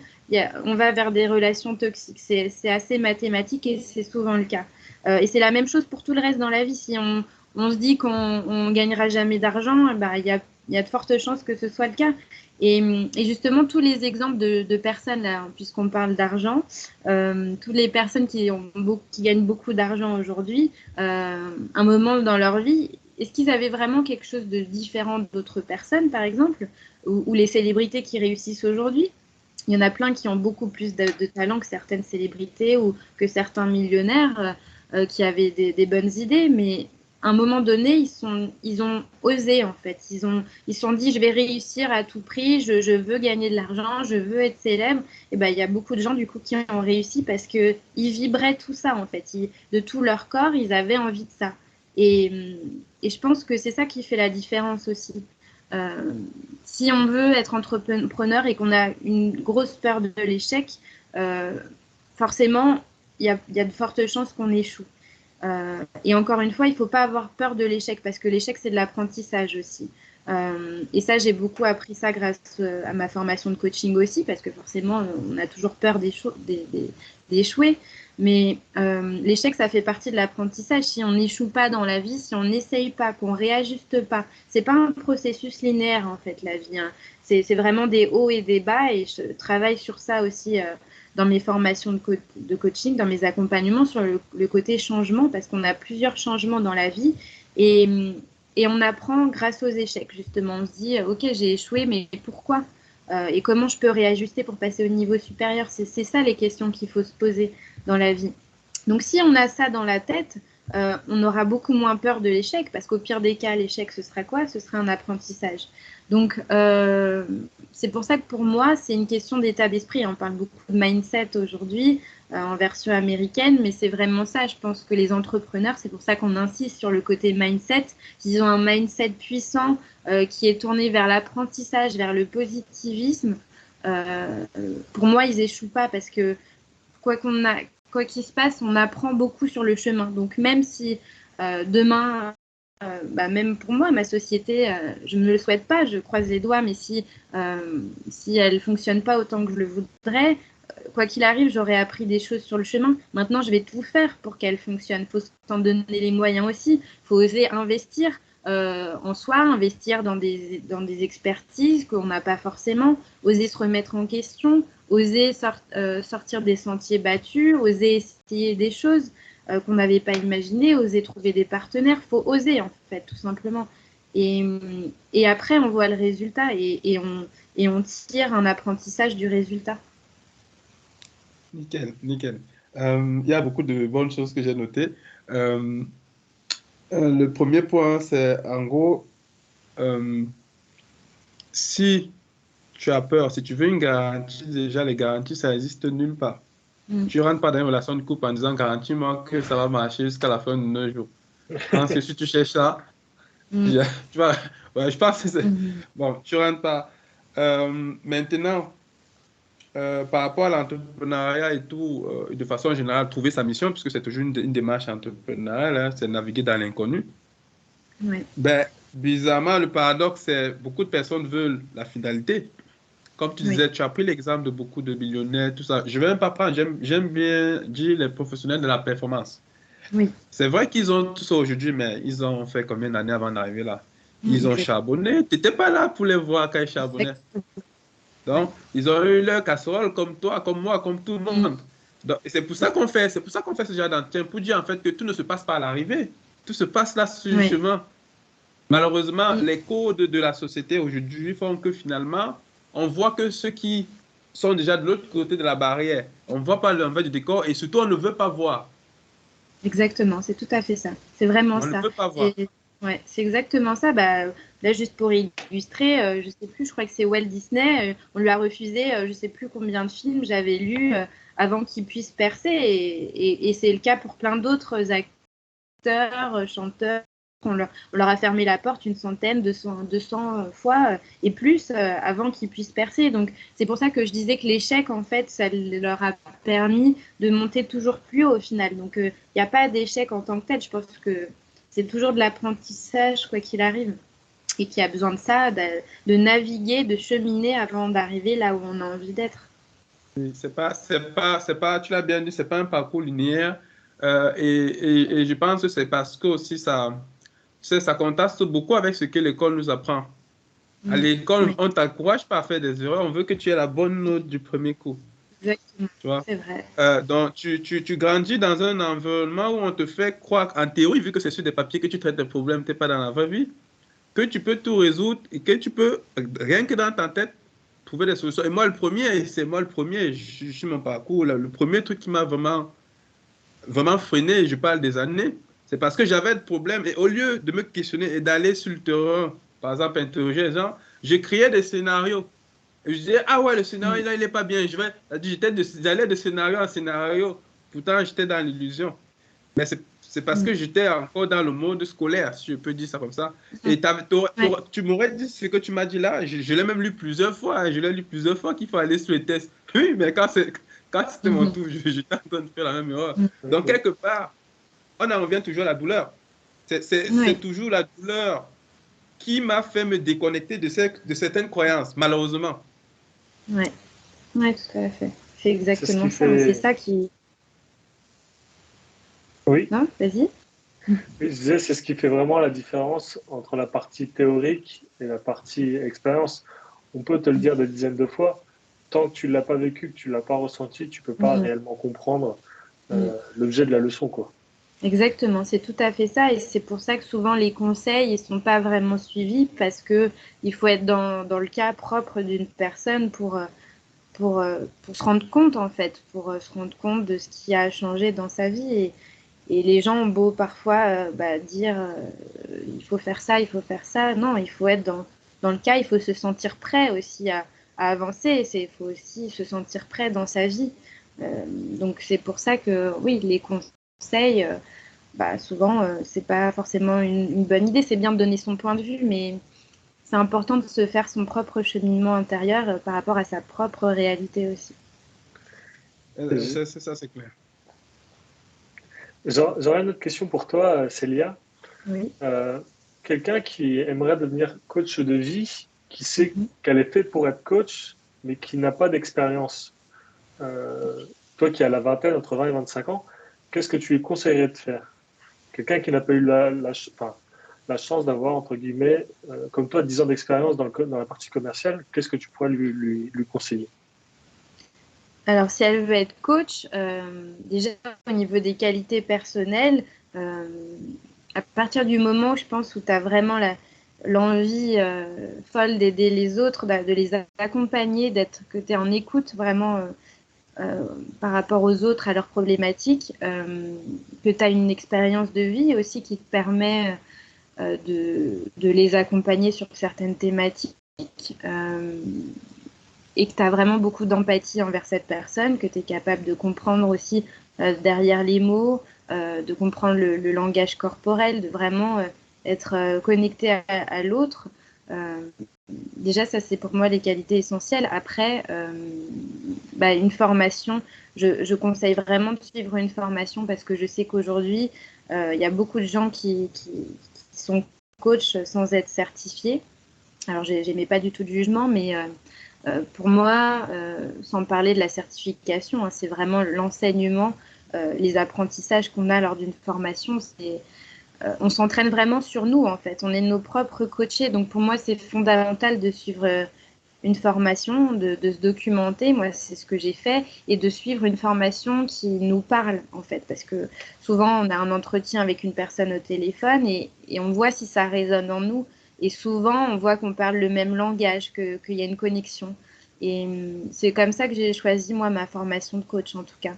on va vers des relations toxiques. C'est assez mathématique et c'est souvent le cas. Et c'est la même chose pour tout le reste dans la vie. Si on se dit qu'on ne gagnera jamais d'argent, bah, il y a de fortes chances que ce soit le cas. Et justement, tous les exemples de personnes, là, puisqu'on parle d'argent, toutes les personnes qui gagnent beaucoup d'argent aujourd'hui, un moment dans leur vie, est-ce qu'ils avaient vraiment quelque chose de différent d'autres personnes, par exemple, ou les célébrités qui réussissent aujourd'hui? Il y en a plein qui ont beaucoup plus de talent que certaines célébrités ou que certains millionnaires qui avaient des bonnes idées, mais à un moment donné, ils ont osé en fait. Ils se sont dit, je vais réussir à tout prix, je veux gagner de l'argent, je veux être célèbre. Et ben, il y a beaucoup de gens du coup qui ont réussi parce qu'ils vibraient tout ça en fait. De tout leur corps, ils avaient envie de ça. Et je pense que c'est ça qui fait la différence aussi. Euh, Si on veut être entrepreneur et qu'on a une grosse peur de l'échec, forcément, il y a de fortes chances qu'on échoue. Et encore une fois, il ne faut pas avoir peur de l'échec parce que l'échec, c'est de l'apprentissage aussi. Et ça, j'ai beaucoup appris ça grâce à ma formation de coaching aussi parce que forcément, on a toujours peur d'échouer. Mais l'échec, ça fait partie de l'apprentissage. Si on n'échoue pas dans la vie, si on n'essaye pas, qu'on réajuste pas, c'est pas un processus linéaire en fait la vie. Hein. C'est vraiment des hauts et des bas et je travaille sur ça aussi dans mes formations de coaching, dans mes accompagnements sur le côté changement parce qu'on a plusieurs changements dans la vie et on apprend grâce aux échecs justement. On se dit ok j'ai échoué mais pourquoi et comment je peux réajuster pour passer au niveau supérieur. C'est ça les questions qu'il faut se poser dans la vie. Donc si on a ça dans la tête, on aura beaucoup moins peur de l'échec parce qu'au pire des cas, l'échec, ce sera quoi? Ce sera un apprentissage. Donc c'est pour ça que pour moi, c'est une question d'état d'esprit. On parle beaucoup de mindset aujourd'hui en version américaine, mais c'est vraiment ça. Je pense que les entrepreneurs, c'est pour ça qu'on insiste sur le côté mindset. Ils ont un mindset puissant qui est tourné vers l'apprentissage, vers le positivisme. Pour moi, ils échouent pas parce que quoi qu'il se passe, on apprend beaucoup sur le chemin. Donc même si demain, même pour moi, ma société, je ne le souhaite pas, je croise les doigts, mais si elle ne fonctionne pas autant que je le voudrais, quoi qu'il arrive, j'aurais appris des choses sur le chemin. Maintenant, je vais tout faire pour qu'elle fonctionne. Il faut s'en donner les moyens aussi. Il faut oser investir en soi, investir dans des expertises qu'on n'a pas forcément, oser se remettre en question, oser sortir des sentiers battus, oser essayer des choses qu'on n'avait pas imaginées, oser trouver des partenaires. Il faut oser, en fait, tout simplement. Et après, on voit le résultat et on tire un apprentissage du résultat. Nickel, nickel. Il y a beaucoup de bonnes choses que j'ai notées. Le premier point, c'est en gros, si tu as peur, si tu veux une garantie, déjà les garanties, ça n'existe nulle part. Tu ne rentres pas dans une relation de couple en disant garantis-moi que ça va marcher jusqu'à la fin de nos jours. Je pense que si tu cherches ça, tu vois, ouais, je pense que c'est. Bon, tu ne rentres pas. Maintenant, par rapport à l'entrepreneuriat et tout, de façon générale, trouver sa mission, puisque c'est toujours une démarche entrepreneuriale, hein, c'est naviguer dans l'inconnu. Ouais. Ben, bizarrement, le paradoxe, c'est beaucoup de personnes veulent la finalité. Comme tu disais, tu as pris l'exemple de beaucoup de millionnaires, tout ça. Je ne vais même pas prendre, j'aime bien dire les professionnels de la performance. Oui. C'est vrai qu'ils ont tout ça aujourd'hui, mais ils ont fait combien d'années avant d'arriver là? Ils ont charbonné. Tu n'étais pas là pour les voir quand ils charbonnaient. Donc, ils ont eu leur casserole comme toi, comme moi, comme tout le monde. Donc, c'est pour ça qu'on fait ce genre d'entretien, pour dire en fait que tout ne se passe pas à l'arrivée. Tout se passe là sur le chemin. Malheureusement, les codes de la société aujourd'hui font que finalement, on voit que ceux qui sont déjà de l'autre côté de la barrière, on ne voit pas l'envers du décor et surtout, on ne veut pas voir. Exactement, c'est tout à fait ça. C'est vraiment ça. On ne veut pas voir. Ouais, c'est exactement ça. Bah, là, juste pour illustrer, je sais plus, je crois que c'est Walt Disney. On lui a refusé, je sais plus combien de films j'avais lu avant qu'il puisse percer. Et c'est le cas pour plein d'autres acteurs, chanteurs. On leur a fermé la porte une centaine, 200 fois et plus avant qu'ils puissent percer. Donc, c'est pour ça que je disais que l'échec, en fait, ça leur a permis de monter toujours plus haut au final. Donc, il n'y a pas d'échec en tant que tel. Je pense que c'est toujours de l'apprentissage, quoi qu'il arrive. Et qui a besoin de ça, de naviguer, de cheminer avant d'arriver là où on a envie d'être. C'est pas, tu l'as bien dit, c'est pas un parcours linéaire. Et je pense que c'est parce que aussi ça contraste beaucoup avec ce que l'école nous apprend. À l'école, on ne t'encourage pas à faire des erreurs, on veut que tu aies la bonne note du premier coup. exactement. Tu vois? C'est vrai. Donc, tu grandis dans un environnement où on te fait croire, en théorie, vu que c'est sur des papiers que tu traites des problèmes, tu n'es pas dans la vraie vie, que tu peux tout résoudre et que tu peux, rien que dans ta tête, trouver des solutions. Et moi, le premier, c'est moi le premier, je suis mon parcours, là, le premier truc qui m'a vraiment freiné, je parle des années, c'est parce que j'avais des problèmes et au lieu de me questionner et d'aller sur le terrain, par exemple, interroger les gens, je créais des scénarios. Et je disais, ah ouais, le scénario Mm. là, il n'est pas bien. J'allais de scénario en scénario. Pourtant, j'étais dans l'illusion. Mais c'est parce Mm. que j'étais encore dans le mode scolaire, si je peux dire ça comme ça. Mm. Et Ouais. tu m'aurais dit ce que tu m'as dit là. Je l'ai même lu plusieurs fois, hein. Je l'ai lu plusieurs fois qu'il faut aller sur les tests. Oui, mais quand c'était mon Mhm. tour, j'étais en train de faire la même erreur. Mm. Donc, Ok. quelque part, on en revient toujours à la douleur. C'est Ouais. toujours la douleur qui m'a fait me déconnecter de certaines croyances, malheureusement. Ouais. Ouais, tout à fait. C'est C'est ce exactement qui ça, hein. C'est fait. ça qui. Oui, Non, vas-y. oui, je disais, c'est ce qui fait vraiment la différence entre la partie théorique et la partie expérience. On peut te le dire des dizaines de fois, tant que tu l'as pas vécu, que tu l'as pas ressenti, tu peux pas Mhm. réellement comprendre Mm. l'objet de la leçon, quoi. Exactement, c'est tout à fait ça. Et c'est pour ça que souvent les conseils ne sont pas vraiment suivis parce que il faut être dans le cas propre d'une personne pour se rendre compte, en fait, pour se rendre compte de ce qui a changé dans sa vie. Et les gens ont beau parfois dire il faut faire ça, il faut faire ça. Non, il faut être dans le cas, il faut se sentir prêt aussi à avancer. Il faut aussi se sentir prêt dans sa vie. Donc c'est pour ça que oui, les conseils, souvent, c'est pas forcément une bonne idée. C'est bien de donner son point de vue, mais c'est important de se faire son propre cheminement intérieur par rapport à sa propre réalité aussi. J- C'est ça, c'est clair. J'aurais une autre question pour toi, Célia. Oui. Euh, Quelqu'un qui aimerait devenir coach de vie, qui sait Mhm. qu'elle est faite pour être coach, mais qui n'a pas d'expérience. Euh, Toi qui as la vingtaine, entre 20 et 25 ans, qu'est-ce que tu lui conseillerais de faire? Quelqu'un qui n'a pas eu enfin, la chance d'avoir, entre guillemets, comme toi, 10 ans d'expérience dans la partie commerciale, qu'est-ce que tu pourrais lui conseiller? Alors, si elle veut être coach, déjà au niveau des qualités personnelles, euh, à partir du moment, je pense, où tu as vraiment l'envie folle d'aider les autres, de les accompagner, que tu es en écoute vraiment euh, par rapport aux autres, à leurs problématiques, que tu as une expérience de vie aussi qui te permet de les accompagner sur certaines thématiques. Euh, et que tu as vraiment beaucoup d'empathie envers cette personne, que tu es capable de comprendre aussi derrière les mots, de comprendre le langage corporel, de vraiment être connecté à l'autre. Euh, Déjà, ça, c'est pour moi les qualités essentielles. Après, une formation, je conseille vraiment de suivre une formation parce que je sais qu'aujourd'hui, il y a beaucoup de gens qui sont coachs sans être certifiés. Alors, j'aimais pas du tout de jugement, mais pour moi, sans parler de la certification, hein, c'est vraiment l'enseignement, les apprentissages qu'on a lors d'une formation. On s'entraîne vraiment sur nous, en fait. On est nos propres coachés. Donc, pour moi, c'est fondamental de suivre une formation, de se documenter. Moi, c'est ce que j'ai fait. Et de suivre une formation qui nous parle, en fait. Parce que souvent, on a un entretien avec une personne au téléphone et on voit si ça résonne en nous. Et souvent, on voit qu'on parle le même langage, qu'il y a une connexion. Et c'est comme ça que j'ai choisi, moi, ma formation de coach, en tout cas.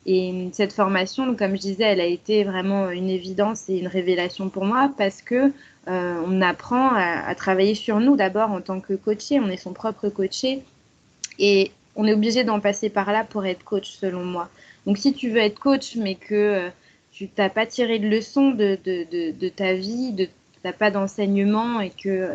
Et cette formation, donc, comme je disais, elle a été vraiment une évidence et une révélation pour moi parce que on apprend à travailler sur nous d'abord en tant que coaché. On est son propre coaché et on est obligé d'en passer par là pour être coach, selon moi. Donc, si tu veux être coach, mais que tu n'as pas tiré de leçon de ta vie, tu n'as pas d'enseignement et que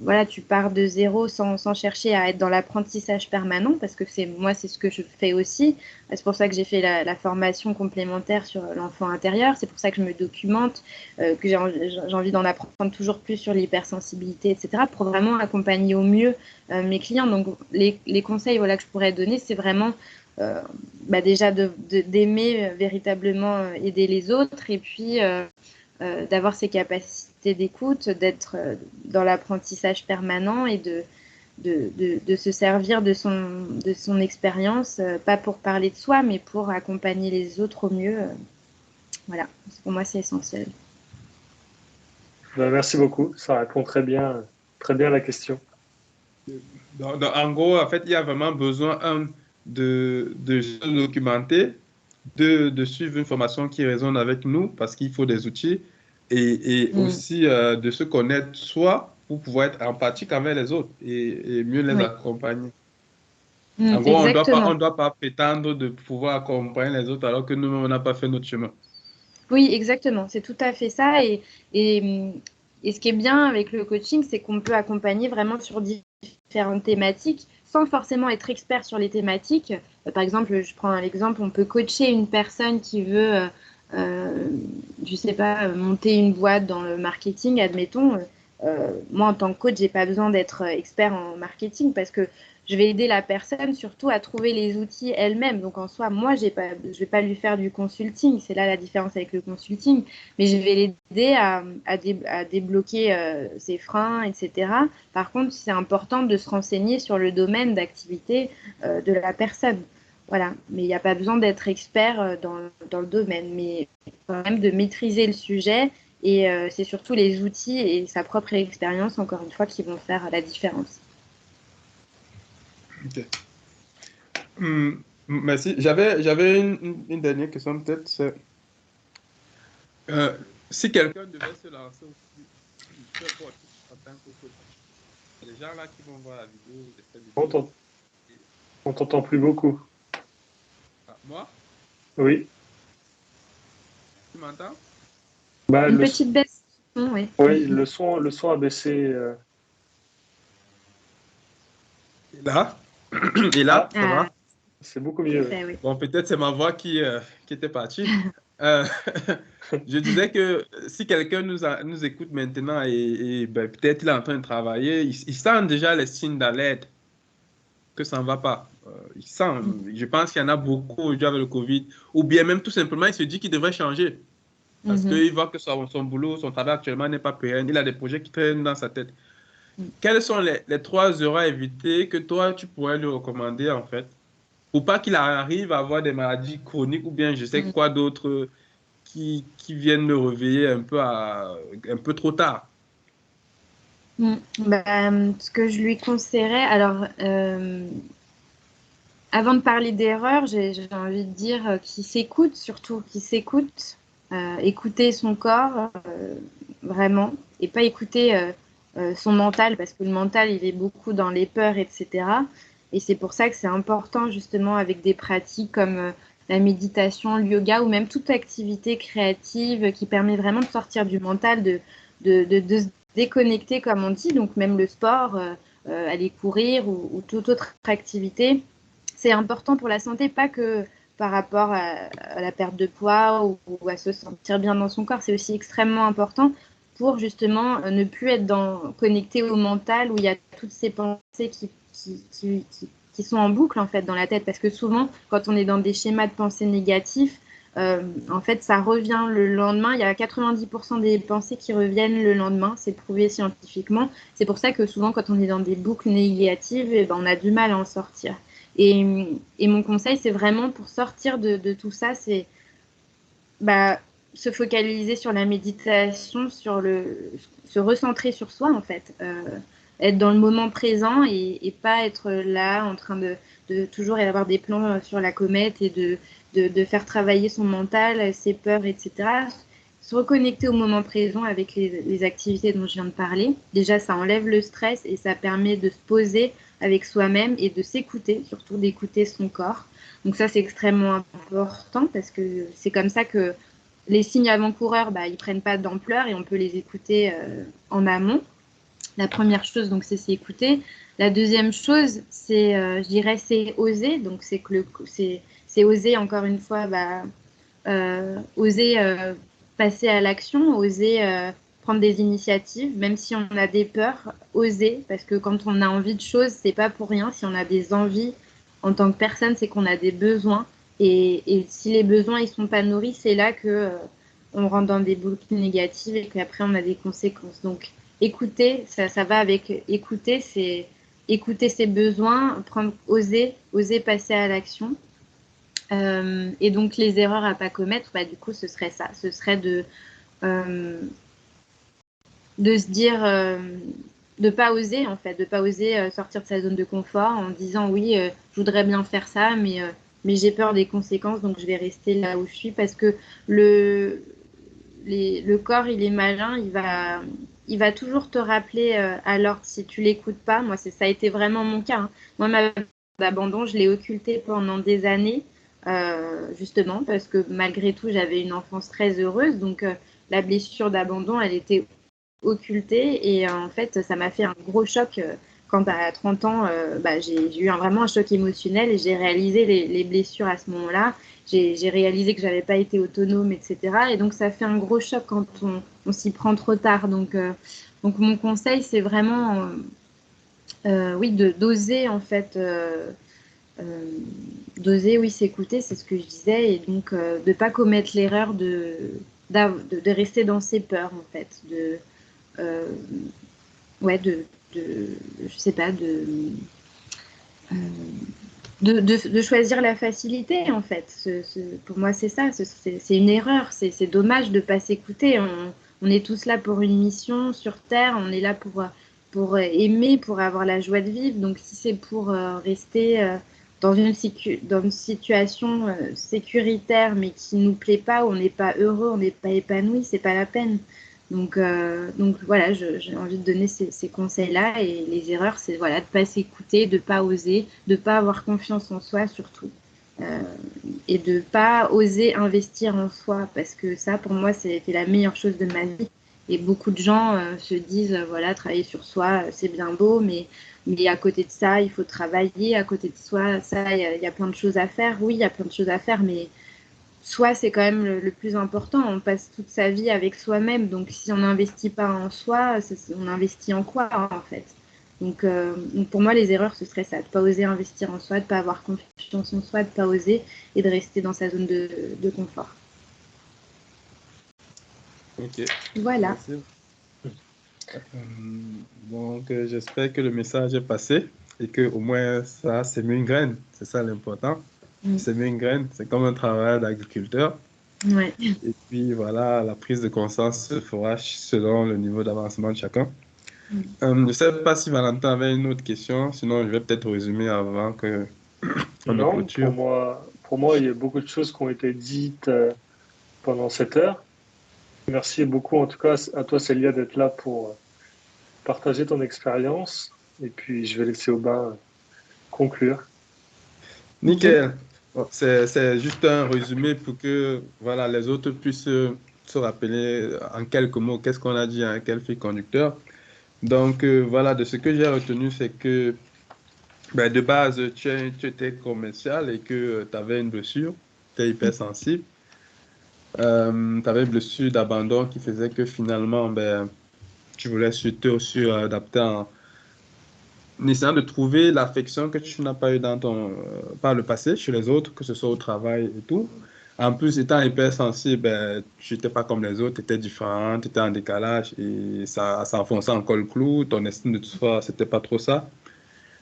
voilà, tu pars de zéro sans chercher à être dans l'apprentissage permanent, parce que moi, c'est ce que je fais aussi. C'est pour ça que j'ai fait la formation complémentaire sur l'enfant intérieur. C'est pour ça que je me documente, que j'ai envie d'en apprendre toujours plus sur l'hypersensibilité, etc., pour vraiment accompagner au mieux mes clients. Donc, les conseils voilà, que je pourrais donner, c'est vraiment déjà d'aimer véritablement aider les autres et puis d'avoir ces capacités d'écoute, d'être dans l'apprentissage permanent et de se servir de son expérience, pas pour parler de soi, mais pour accompagner les autres au mieux. Voilà, pour moi, c'est essentiel. Merci beaucoup, ça répond très bien à la question. En gros, en fait, il y a vraiment besoin, de se documenter, de suivre une formation qui résonne avec nous, parce qu'il faut des outils, et aussi de se connaître soi pour pouvoir être empathique envers les autres et mieux les accompagner. En gros, on doit pas prétendre de pouvoir accompagner les autres alors que nous-mêmes, on n'a pas fait notre chemin. Oui, exactement. C'est tout à fait ça. Et ce qui est bien avec le coaching, c'est qu'on peut accompagner vraiment sur différentes thématiques sans forcément être expert sur les thématiques. Par exemple, je prends un exemple, on peut coacher une personne qui veut, je sais pas, monter une boîte dans le marketing, admettons. Moi, en tant que coach, j'ai pas besoin d'être expert en marketing parce que je vais aider la personne surtout à trouver les outils elle-même. Donc en soi, moi, je vais pas lui faire du consulting. C'est là la différence avec le consulting. Mais je vais l'aider à débloquer ses freins, etc. Par contre, c'est important de se renseigner sur le domaine d'activité de la personne. Voilà. Mais il n'y a pas besoin d'être expert dans le domaine, mais quand même de maîtriser le sujet. Et c'est surtout les outils et sa propre expérience, encore une fois, qui vont faire la différence. Ok. Merci. J'avais une dernière question, peut-être. Si quelqu'un devait se lancer aussi, en tant que coach, les gens là qui vont voir la vidéo, On t'entend plus beaucoup. Moi? Oui. Tu m'entends? Une petite baisse. Oui. Oui, le son a baissé. Et là? Et là, ça va? C'est beaucoup mieux. Oui. Bon, peut-être c'est ma voix qui était partie. Je disais que si quelqu'un nous écoute maintenant et peut-être il est en train de travailler, il sent déjà les signes d'alerte que ça ne va pas. Il sent, je pense qu'il y en a beaucoup aujourd'hui avec le Covid, ou bien même tout simplement, il se dit qu'il devrait changer. Parce qu'il voit que son boulot, son travail actuellement n'est pas pérenne. Il a des projets qui traînent dans sa tête. Quelles sont les 3 erreurs à éviter que toi, tu pourrais lui recommander, en fait, pour pas qu'il arrive à avoir des maladies chroniques ou bien je sais quoi d'autre qui viennent le réveiller un peu trop tard? Ce que je lui conseillerais, alors, avant de parler d'erreur, j'ai envie de dire qu'il s'écoute, surtout qu'il s'écoute, écouter son corps, vraiment, et pas écouter son mental, parce que le mental, il est beaucoup dans les peurs, etc. Et c'est pour ça que c'est important, justement, avec des pratiques comme la méditation, le yoga, ou même toute activité créative qui permet vraiment de sortir du mental, de se déconnecter, comme on dit, donc même le sport, aller courir ou toute autre activité. C'est important pour la santé, pas que par rapport à la perte de poids ou à se sentir bien dans son corps. C'est aussi extrêmement important pour justement ne plus être connecté au mental où il y a toutes ces pensées qui sont en boucle en fait dans la tête. Parce que souvent, quand on est dans des schémas de pensée négatifs, en fait, ça revient le lendemain. Il y a 90% des pensées qui reviennent le lendemain. C'est prouvé scientifiquement. C'est pour ça que souvent, quand on est dans des boucles négatives, on a du mal à en sortir. Et mon conseil, c'est vraiment pour sortir de tout ça, c'est se focaliser sur la méditation, se recentrer sur soi, en fait. Être dans le moment présent et pas être là en train de toujours avoir des plans sur la comète et de faire travailler son mental, ses peurs, etc. Se reconnecter au moment présent avec les activités dont je viens de parler. Déjà, ça enlève le stress et ça permet de se poser avec soi-même et de s'écouter, surtout d'écouter son corps. Donc ça, c'est extrêmement important parce que c'est comme ça que les signes avant-coureurs, ils prennent pas d'ampleur et on peut les écouter en amont. La première chose, donc, c'est s'écouter. La deuxième chose, c'est, je dirais, c'est oser. Donc, c'est oser, encore une fois, oser passer à l'action, oser prendre des initiatives, même si on a des peurs, oser, parce que quand on a envie de choses, c'est pas pour rien. Si on a des envies en tant que personne, c'est qu'on a des besoins. Et si les besoins ils sont pas nourris, c'est là que on rentre dans des boucles négatives et qu'après on a des conséquences. Donc écouter, ça va avec écouter, écouter ses besoins, oser passer à l'action. Et donc, les erreurs à pas commettre, bah, du coup, ce serait ça. Ce serait de se dire, de pas oser, en fait, de pas oser sortir de sa zone de confort en disant, oui, je voudrais bien faire ça, mais j'ai peur des conséquences, donc je vais rester là où je suis parce que le corps, il est malin, il va toujours te rappeler à l'ordre si tu l'écoutes pas. Moi, ça a été vraiment mon cas, hein. Moi, ma peur d'abandon, je l'ai occultée pendant des années, justement, parce que malgré tout, j'avais une enfance très heureuse. Donc, la blessure d'abandon, elle était occultée. Et en fait, ça m'a fait un gros choc quand à 30 ans, bah, j'ai eu vraiment un choc émotionnel et j'ai réalisé les blessures à ce moment-là. J'ai réalisé que j'avais pas été autonome, etc. Et donc, ça fait un gros choc quand on s'y prend trop tard. Donc, mon conseil, c'est vraiment, oui, d'oser, en fait, d'oser, oui, s'écouter, c'est ce que je disais. Et donc, de pas commettre l'erreur de rester dans ses peurs, en fait. Euh, ouais, je sais pas, euh, de choisir la facilité, en fait. Pour moi, c'est ça. C'est une erreur. C'est dommage de ne pas s'écouter. On est tous là pour une mission sur Terre. On est là pour aimer, pour avoir la joie de vivre. Donc, si c'est pour rester dans une situation sécuritaire, mais qui ne nous plaît pas, où on n'est pas heureux, on n'est pas épanoui, c'est pas la peine. Donc voilà, j'ai envie de donner ces conseils-là. Et les erreurs, c'est voilà, de ne pas s'écouter, de ne pas oser, de ne pas avoir confiance en soi surtout. Euh, et de ne pas oser investir en soi. Parce que ça, pour moi, c'était la meilleure chose de ma vie. Et beaucoup de gens se disent, voilà, travailler sur soi, c'est bien beau, mais à côté de ça, il faut travailler. À côté de soi, ça, il y a plein de choses à faire. Oui, il y a plein de choses à faire, mais soi, c'est quand même le plus important. On passe toute sa vie avec soi-même. Donc, si on n'investit pas en soi, on investit en quoi, en fait? Donc, pour moi, les erreurs, ce serait ça. De ne pas oser investir en soi, de ne pas avoir confiance en soi, de ne pas oser et de rester dans sa zone de confort. Ok, Voilà. merci. Donc, j'espère que le message est passé et que au moins ça, c'est mieux une graine. C'est ça l'important. C'est mieux une graine. C'est comme un travail d'agriculteur. Ouais. Et puis voilà, la prise de conscience se fera selon le niveau d'avancement de chacun. Je ne sais pas si Valentin avait une autre question, sinon je vais peut-être résumer avant que on ne Non, clôture. pour moi, il y a beaucoup de choses qui ont été dites pendant cette heure. Merci beaucoup, en tout cas, à toi, Célia, d'être là pour partager ton expérience. Et puis, je vais laisser Aubin conclure. Ok. Nickel. Bon, c'est juste un résumé pour que voilà, les autres puissent se rappeler en quelques mots qu'est-ce qu'on a dit à quel fil conducteur. Donc voilà, de ce que j'ai retenu, c'est que ben, de base, tu étais commercial et que tu avais une blessure, tu es hypersensible. Tu avais une blessure d'abandon qui faisait que finalement, ben, tu voulais surtout aussi adapter en essayant de trouver l'affection que tu n'as pas eu par le passé chez les autres, que ce soit au travail et tout. En plus, étant hypersensible, ben, tu n'étais pas comme les autres, tu étais différent, tu étais en décalage et ça enfonçait encore le clou. Ton estime de soi, c'était pas trop ça.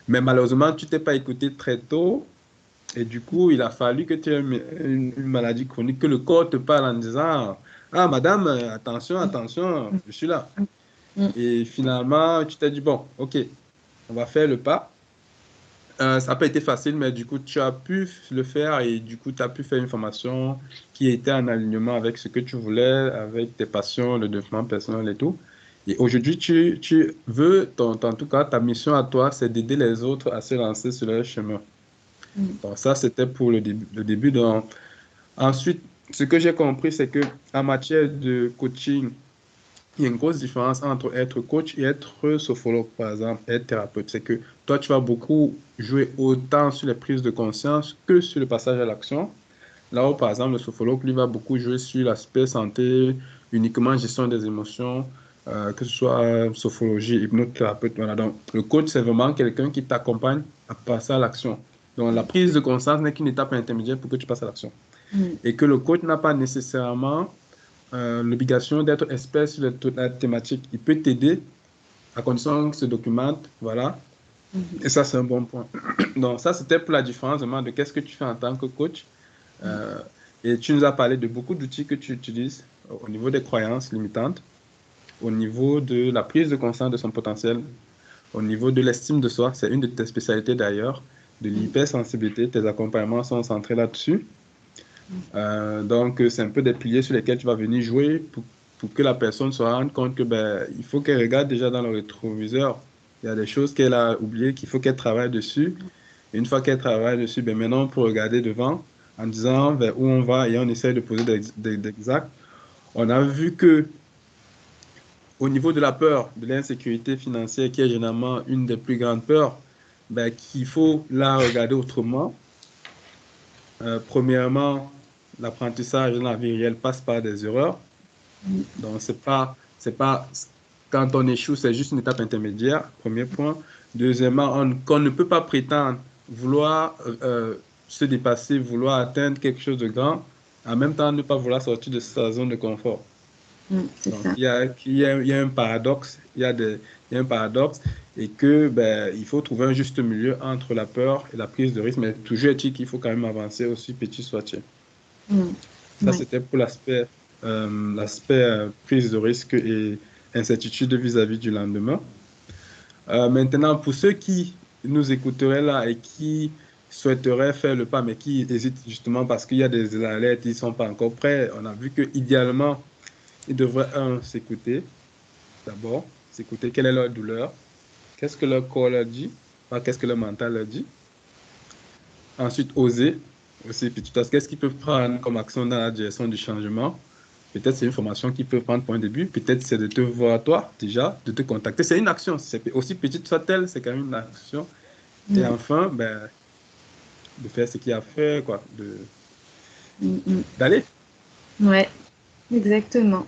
Mais malheureusement, tu t'es pas écouté très tôt et du coup, il a fallu que tu aies une maladie chronique, que le corps te parle en disant, ah, madame, attention, attention, je suis là. Et finalement, tu t'es dit, bon, ok, on va faire le pas. Ça n'a pas été facile, mais du coup, tu as pu le faire et du coup, tu as pu faire une formation qui était en alignement avec ce que tu voulais, avec tes passions, le développement personnel et tout. Et aujourd'hui, tu veux, en tout cas, ta mission à toi, c'est d'aider les autres à se lancer sur leur chemin. Donc ça, c'était pour le début. Donc, ensuite, ce que j'ai compris, c'est que en matière de coaching, il y a une grosse différence entre être coach et être sophrologue, par exemple, être thérapeute. C'est que toi, tu vas beaucoup jouer autant sur les prises de conscience que sur le passage à l'action. Là où, par exemple, le sophrologue, lui, va beaucoup jouer sur l'aspect santé, uniquement gestion des émotions, que ce soit sophrologie, hypnothérapeute. Voilà. Donc, le coach, c'est vraiment quelqu'un qui t'accompagne à passer à l'action. Donc, la prise de conscience n'est qu'une étape intermédiaire pour que tu passes à l'action. Et que le coach n'a pas nécessairement l'obligation d'être expert sur la thématique. Il peut t'aider à condition que se documente, voilà. Et ça, c'est un bon point. Donc, ça, c'était pour la différence vraiment de qu'est-ce que tu fais en tant que coach. Euh, et tu nous as parlé de beaucoup d'outils que tu utilises au niveau des croyances limitantes, au niveau de la prise de conscience de son potentiel, au niveau de l'estime de soi. C'est une de tes spécialités d'ailleurs, de l'hypersensibilité. Tes accompagnements sont centrés là-dessus. Donc, c'est un peu des piliers sur lesquels tu vas venir jouer pour que la personne se rende compte que ben, il faut qu'elle regarde déjà dans le rétroviseur. Il y a des choses qu'elle a oubliées, qu'il faut qu'elle travaille dessus. Et une fois qu'elle travaille dessus, ben maintenant, on peut regarder devant en disant vers où on va et on essaie de poser des actes. On a vu que au niveau de la peur, de l'insécurité financière, qui est généralement une des plus grandes peurs, ben, qu'il faut la regarder autrement. Premièrement, l'apprentissage dans la vie réelle passe par des erreurs. Donc, c'est pas, quand on échoue, c'est juste une étape intermédiaire, premier point. Deuxièmement, qu'on ne peut pas prétendre vouloir se dépasser, vouloir atteindre quelque chose de grand, en même temps ne pas vouloir sortir de sa zone de confort. C'est Donc, ça. il y a un paradoxe, il y a un paradoxe et que ben, il faut trouver un juste milieu entre la peur et la prise de risque, mais toujours est-il qu'il faut quand même avancer aussi petit soit-il. Ça, Ouais. c'était pour l'aspect prise de risque et incertitude vis-à-vis du lendemain. Maintenant, pour ceux qui nous écouteraient là et qui souhaiteraient faire le pas, mais qui hésitent justement parce qu'il y a des alertes, ils ne sont pas encore prêts, on a vu que idéalement ils devraient, s'écouter d'abord, s'écouter quelle est leur douleur, qu'est-ce que leur corps leur dit, pas qu'est-ce que leur mental leur dit. Ensuite, oser aussi, petit à petit, qu'est-ce qu'ils peuvent prendre comme action dans la direction du changement. Peut-être c'est une formation qu'ils peuvent prendre pour un début, peut-être c'est de te voir toi déjà, de te contacter. C'est une action, c'est aussi petite soit-elle, c'est quand même une action. Et Ouais. enfin, ben, de faire ce qu'il y a à faire, quoi, d'aller. Ouais, exactement.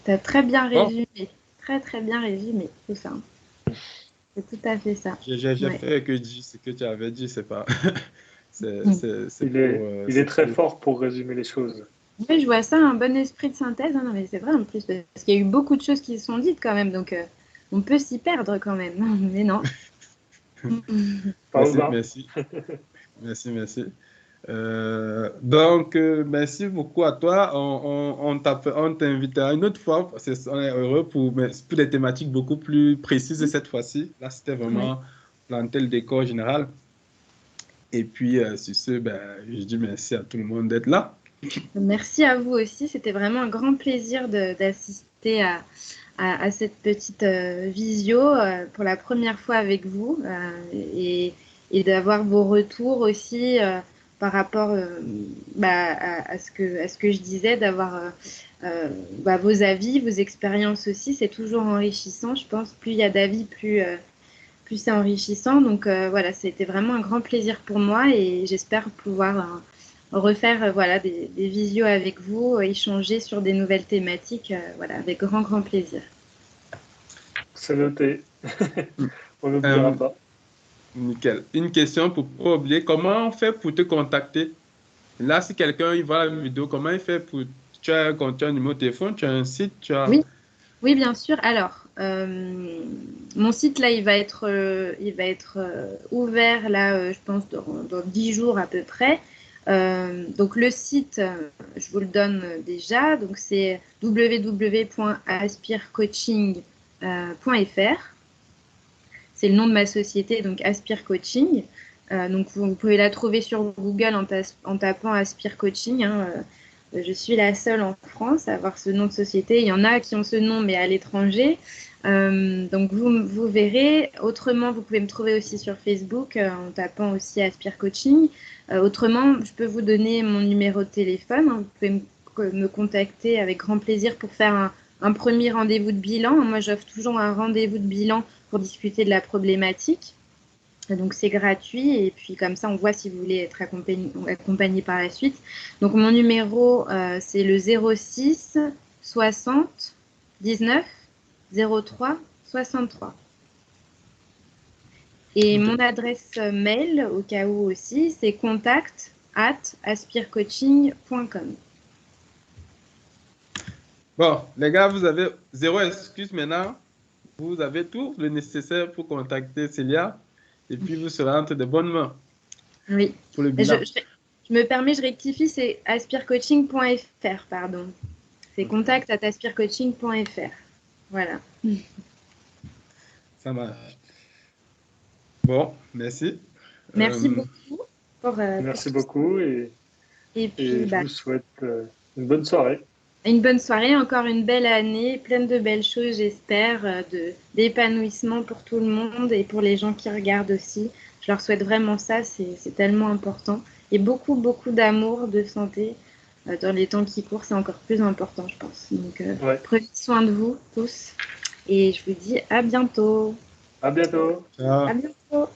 Tu as très bien Bon, résumé. Très, très bien résumé tout ça. C'est tout à fait ça. j'ai Ouais. fait que dire ce que tu avais dit, c'est pas. Mm. C'est pour. Il est très fort pour résumer les choses. Oui, je vois ça, un bon esprit de synthèse. Ah non, mais c'est vrai en plus, parce qu'il y a eu beaucoup de choses qui se sont dites quand même, donc on peut s'y perdre quand même. Mais non. Parle Merci, bas. merci, merci. Donc, merci beaucoup à toi. On t'invitera une autre fois. On est heureux pour des thématiques beaucoup plus précises cette fois-ci. Là, c'était Ouais. vraiment planter le décor général. Et puis, sur ce, ben, je dis merci à tout le monde d'être là. Merci à vous aussi. C'était vraiment un grand plaisir d'assister à cette petite visio pour la première fois avec vous et d'avoir vos retours aussi par rapport à ce que je disais, d'avoir vos avis, vos expériences aussi. C'est toujours enrichissant, je pense. Plus il y a d'avis, plus c'est enrichissant. Donc voilà, c'était vraiment un grand plaisir pour moi et j'espère pouvoir refaire voilà, des visios avec vous, échanger sur des nouvelles thématiques, voilà, avec grand, grand plaisir. C'est noté. On n'oubliera Euh, pas. Nickel. Une question pour ne pas oublier. Comment on fait pour te contacter? Là, si quelqu'un il voit la vidéo, comment il fait pour... Tu as un numéro de téléphone, tu as un site, tu as... Oui, oui, bien sûr. Alors, mon site, là, il va être ouvert, là, je pense, dans 10 jours à peu près. Donc, le site, je vous le donne déjà. Donc, c'est www.aspirecoaching.fr. C'est le nom de ma société, donc Aspire Coaching. Donc, vous pouvez la trouver sur Google en tapant Aspire Coaching. Hein. Je suis la seule en France à avoir ce nom de société. Il y en a qui ont ce nom, mais à l'étranger. Donc, vous verrez. Autrement, vous pouvez me trouver aussi sur Facebook en tapant aussi Aspire Coaching. Autrement, je peux vous donner mon numéro de téléphone. Hein. Vous pouvez me contacter avec grand plaisir pour faire un premier rendez-vous de bilan. Moi, j'offre toujours un rendez-vous de bilan pour discuter de la problématique. Donc c'est gratuit et puis comme ça on voit si vous voulez être accompagné par la suite. Donc mon numéro c'est le 06 60 19 03 63. Et Ok. mon adresse mail au cas où aussi c'est contact@aspirecoaching.com. Bon, les gars, vous avez zéro excuse maintenant. Vous avez tout le nécessaire pour contacter Célia. Et puis, vous serez entre de bonnes mains Oui. pour le bilan. Je me permets, je rectifie, c'est aspirecoaching.fr, pardon. C'est contact@aspirecoaching.fr. Voilà. Ça marche. Bon, merci. Merci beaucoup Merci pour tout beaucoup et et puis je vous souhaite une bonne soirée. une bonne soirée, encore une belle année, pleine de belles choses, j'espère, d'épanouissement pour tout le monde et pour les gens qui regardent aussi. Je leur souhaite vraiment ça, c'est tellement important. Et beaucoup, beaucoup d'amour, de santé dans les temps qui courent, c'est encore plus important, je pense. Donc, Ouais. prenez soin de vous tous et je vous dis à bientôt. À bientôt. Ciao. À bientôt.